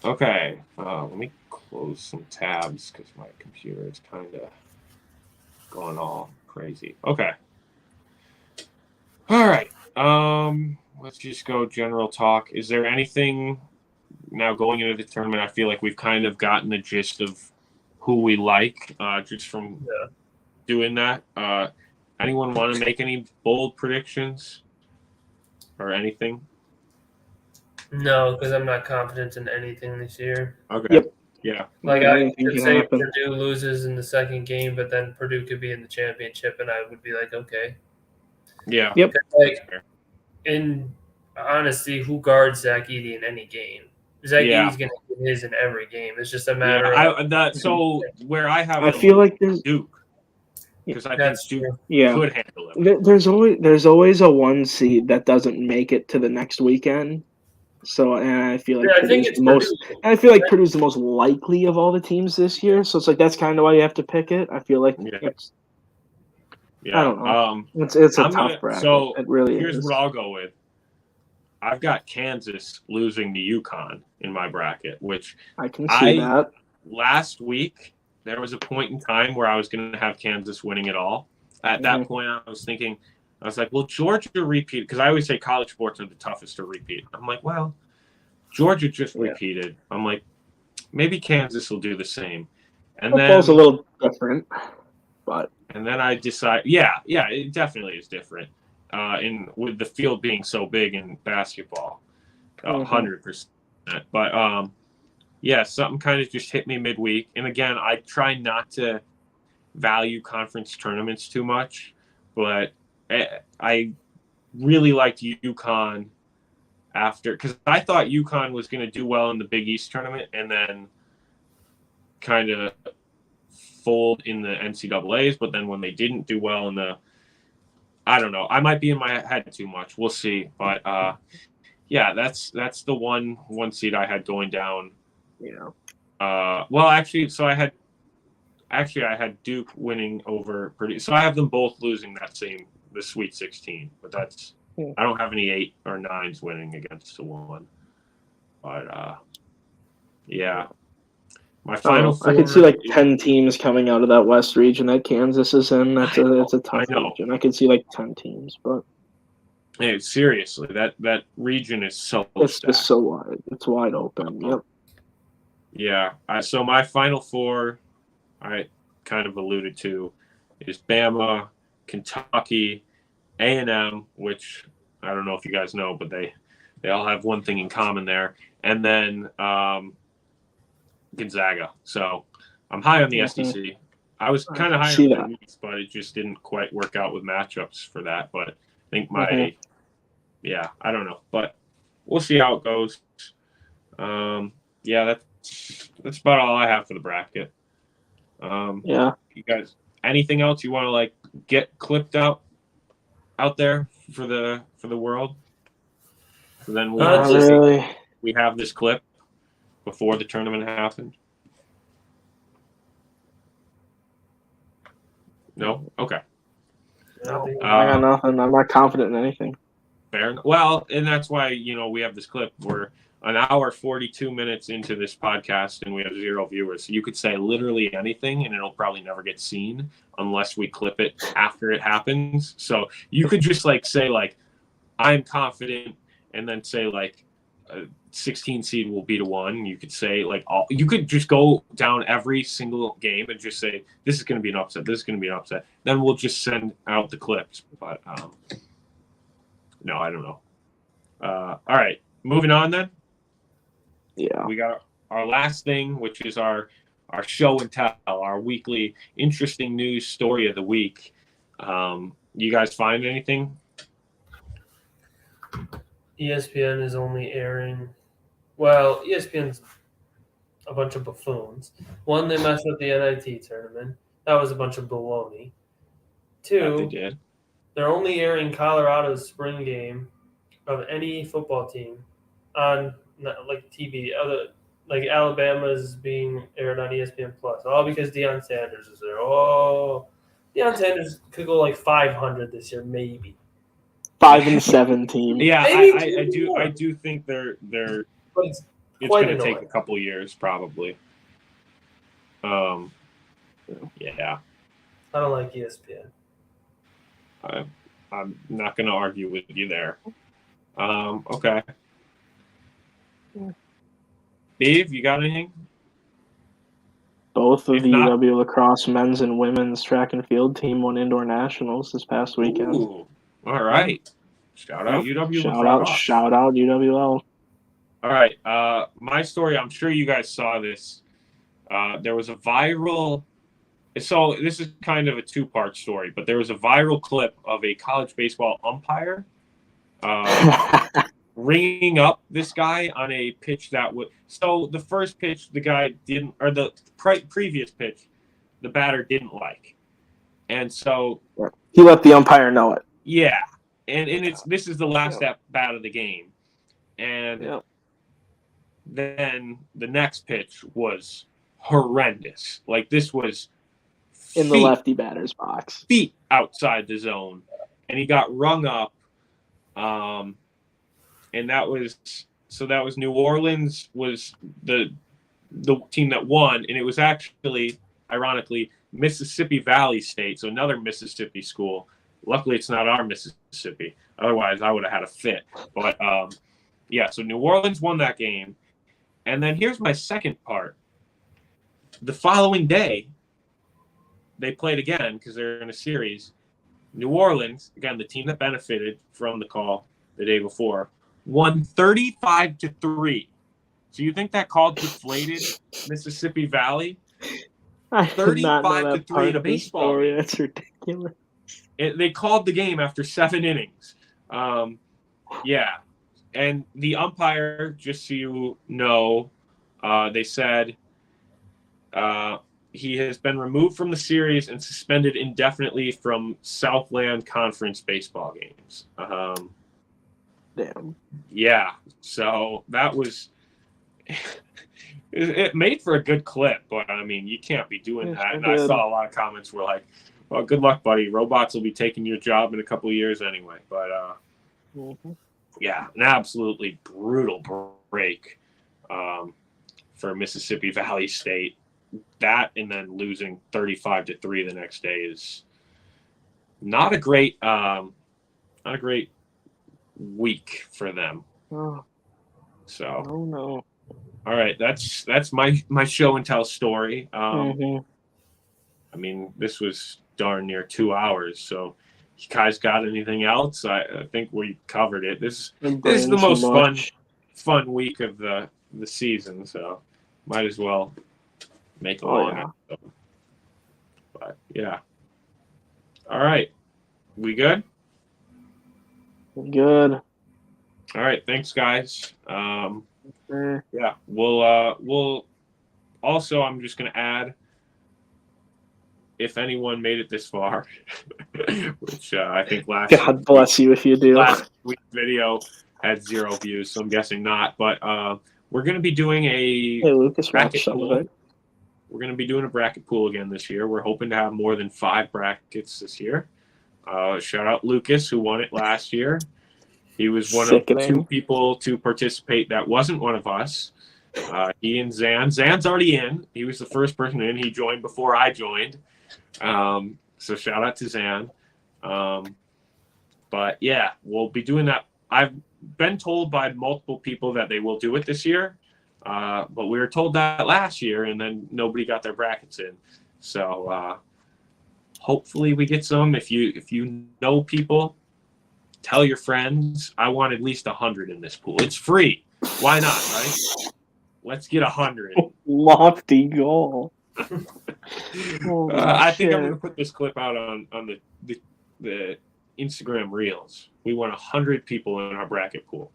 Okay, let me close some tabs because my computer is kind of going all crazy. Okay. All right. Let's just go general talk. Is there anything now going into the tournament? I feel like we've kind of gotten the gist of who we like just from doing that. Anyone want to make any bold predictions or anything? No, because I'm not confident in anything this year. Okay. Yep. Yeah. Like I could say Purdue loses in the second game, but then Purdue could be in the championship, and I would be like, okay. Yeah. Yep. Like, in honesty, who guards Zach Edey in any game? Zach Edey's going to get his in every game. It's just a matter of. So where I have, I feel like there's Duke. because I think Duke could handle it. There's always a 1 seed that doesn't make it to the next weekend. So, and I feel like Purdue's the most likely of all the teams this year. So it's like that's kind of why you have to pick it. I feel like I don't know. It's a tough bracket. So it really here's is. what I'll go with. I've got Kansas losing to UConn in my bracket, which I can see that. Last week, there was a point in time where I was going to have Kansas winning it all. At that point, I was thinking, I was like, well, Georgia repeat, because I always say college sports are the toughest to repeat. I'm like, well, Georgia just repeated. I'm like, maybe Kansas will do the same. And football's a little different, but. And then I decide, it definitely is different. With the field being so big in basketball, 100%. But something kind of just hit me midweek. And again, I try not to value conference tournaments too much, but I really liked UConn because I thought UConn was going to do well in the Big East tournament and then kind of fold in the NCAAs. But then when they didn't do well I don't know. I might be in my head too much. We'll see. But that's the one seed I had going down. Yeah. I had Duke winning over Purdue. So I have them both losing the Sweet 16. But I don't have any 8 or 9s winning against the 1. But my final four. I could see like 10 teams coming out of that West region that Kansas is in. It's a tough region. I could see like 10 teams, but seriously, that region is so it's just so wide. It's wide open. Yep. Yeah. So my final four, I kind of alluded to, is Bama, Kentucky, A&M, which I don't know if you guys know, but they all have one thing in common there, and then Gonzaga. So I'm high on the SEC. I was kind of high on the East, but it just didn't quite work out with matchups for that. But I think I don't know. But we'll see how it goes. That's about all I have for the bracket. You guys, anything else you want to get clipped out there for the world? So then we have this clip before the tournament happened. No? Okay. I got nothing. I'm not confident in anything. Fair enough. Well, and that's why, we have this clip. We're an hour, 42 minutes into this podcast, and we have 0 viewers. So you could say literally anything, and it'll probably never get seen unless we clip it after it happens. So you could just say I'm confident, and then say a 16 seed will beat a 1. You could say you could just go down every single game and just say this is going to be an upset. This is going to be an upset. Then we'll just send out the clips. But no, I don't know. All right, moving on then. Yeah, we got our last thing, which is our show and tell, our weekly interesting news story of the week. You guys find anything? ESPN is only airing. Well, ESPN's a bunch of buffoons. 1, they messed up the NIT tournament. That was a bunch of baloney. 2, they're only airing Colorado's spring game of any football team on TV. Alabama's being aired on ESPN Plus, all because Deion Sanders is there. Oh, Deion Sanders could go 500 this year, maybe. 5-7 team. Yeah, I do think they're. But it's going to take a couple of years, probably. Yeah. I don't like ESPN. I'm not going to argue with you there. Okay. Steve, you got anything? Both of the UW lacrosse men's and women's track and field team won indoor nationals this past weekend. Ooh, all right. Shout out UW lacrosse. Shout out UWL. All right. My story, I'm sure you guys saw this. There was a viral. So this is kind of a 2-part story, but there was a viral clip of a college baseball umpire ringing up this guy on a pitch that would. So the first pitch, the guy didn't, or the previous pitch, the batter didn't like. And so he let the umpire know it. Yeah, and this is the last at bat of the game, and then the next pitch was horrendous. Like this was in the lefty batter's box, feet outside the zone, and he got rung up. And that was New Orleans was the team that won, and it was actually, ironically, Mississippi Valley State, so another Mississippi school. Luckily, it's not our Mississippi. Otherwise, I would have had a fit. But, so New Orleans won that game. And then here's my second part. The following day, they played again because they're in a series. New Orleans, again, the team that benefited from the call the day before, won 35-3. So you think that call deflated Mississippi Valley? 35-3 in a baseball game. That's ridiculous. They called the game after 7 innings. And the umpire, just so you know, they said he has been removed from the series and suspended indefinitely from Southland Conference baseball games. Damn. Yeah, so that was it made for a good clip, but I mean, you can't be doing that. And I saw a lot of comments were like, well, good luck, buddy. Robots will be taking your job in a couple of years anyway. But yeah, an absolutely brutal break for Mississippi Valley State. That and then losing 35-3 the next day is not a great week for them. So no. All right, that's my show and tell story. I mean, this was darn near 2 hours. So, you guys got anything else? I think we covered it. This is the most fun week of the season. So, might as well make a long episode. But yeah. All right, we good? Good. All right, thanks, guys. Yeah, we'll also, I'm just going to add, if anyone made it this far, which I think God bless you if you do. Last week's video had 0 views, so I'm guessing not. But we're going to be doing bracket pool. We're going to be doing a bracket pool again this year. We're hoping to have more than 5 brackets this year. Shout out Lucas, who won it last year. He was one of 2 people to participate that wasn't one of us. He and Zan. Zan's already in. He was the first person in. He joined before I joined. So shout out to Zan. But yeah, we'll be doing that. I've been told by multiple people that they will do it this year. But we were told that last year, and then nobody got their brackets in. So hopefully we get some. If you know people, tell your friends. I want at least 100 in this pool. It's free. Why not, right? Let's get 100. Lofty goal. I think I'm going to put this clip out on the Instagram Reels. We want 100 people in our bracket pool.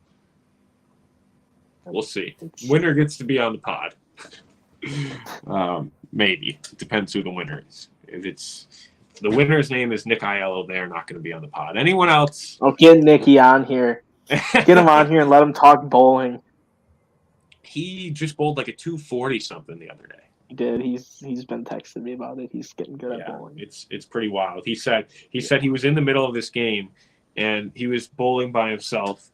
We'll see. Winner gets to be on the pod. Maybe. It depends who the winner is. If the winner's name is Nick Aiello, they're not going to be on the pod. Anyone else? Oh, get Nicky on here. Get him on here and let him talk bowling. He just bowled like a 240 something the other day. He did. He's been texting me about it. He's getting good at bowling. It's pretty wild. He said he was in the middle of this game and he was bowling by himself,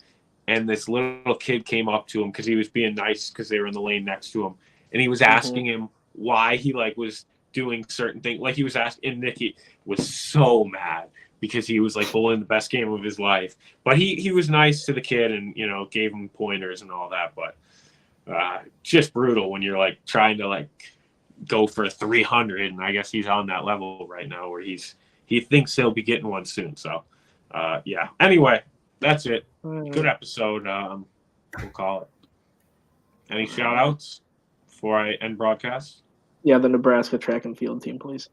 and this little kid came up to him because he was being nice because they were in the lane next to him, and he was asking him why he was doing certain things. Like he was asking, and Nicky was so mad because he was bowling the best game of his life. But he was nice to the kid and gave him pointers and all that. But just brutal when you're trying to go for 300, and I guess he's on that level right now where he thinks he'll be getting one soon. So yeah. Anyway, that's it. Good episode. We'll call it. Any shout outs before I end broadcast? Yeah, the Nebraska track and field team, please.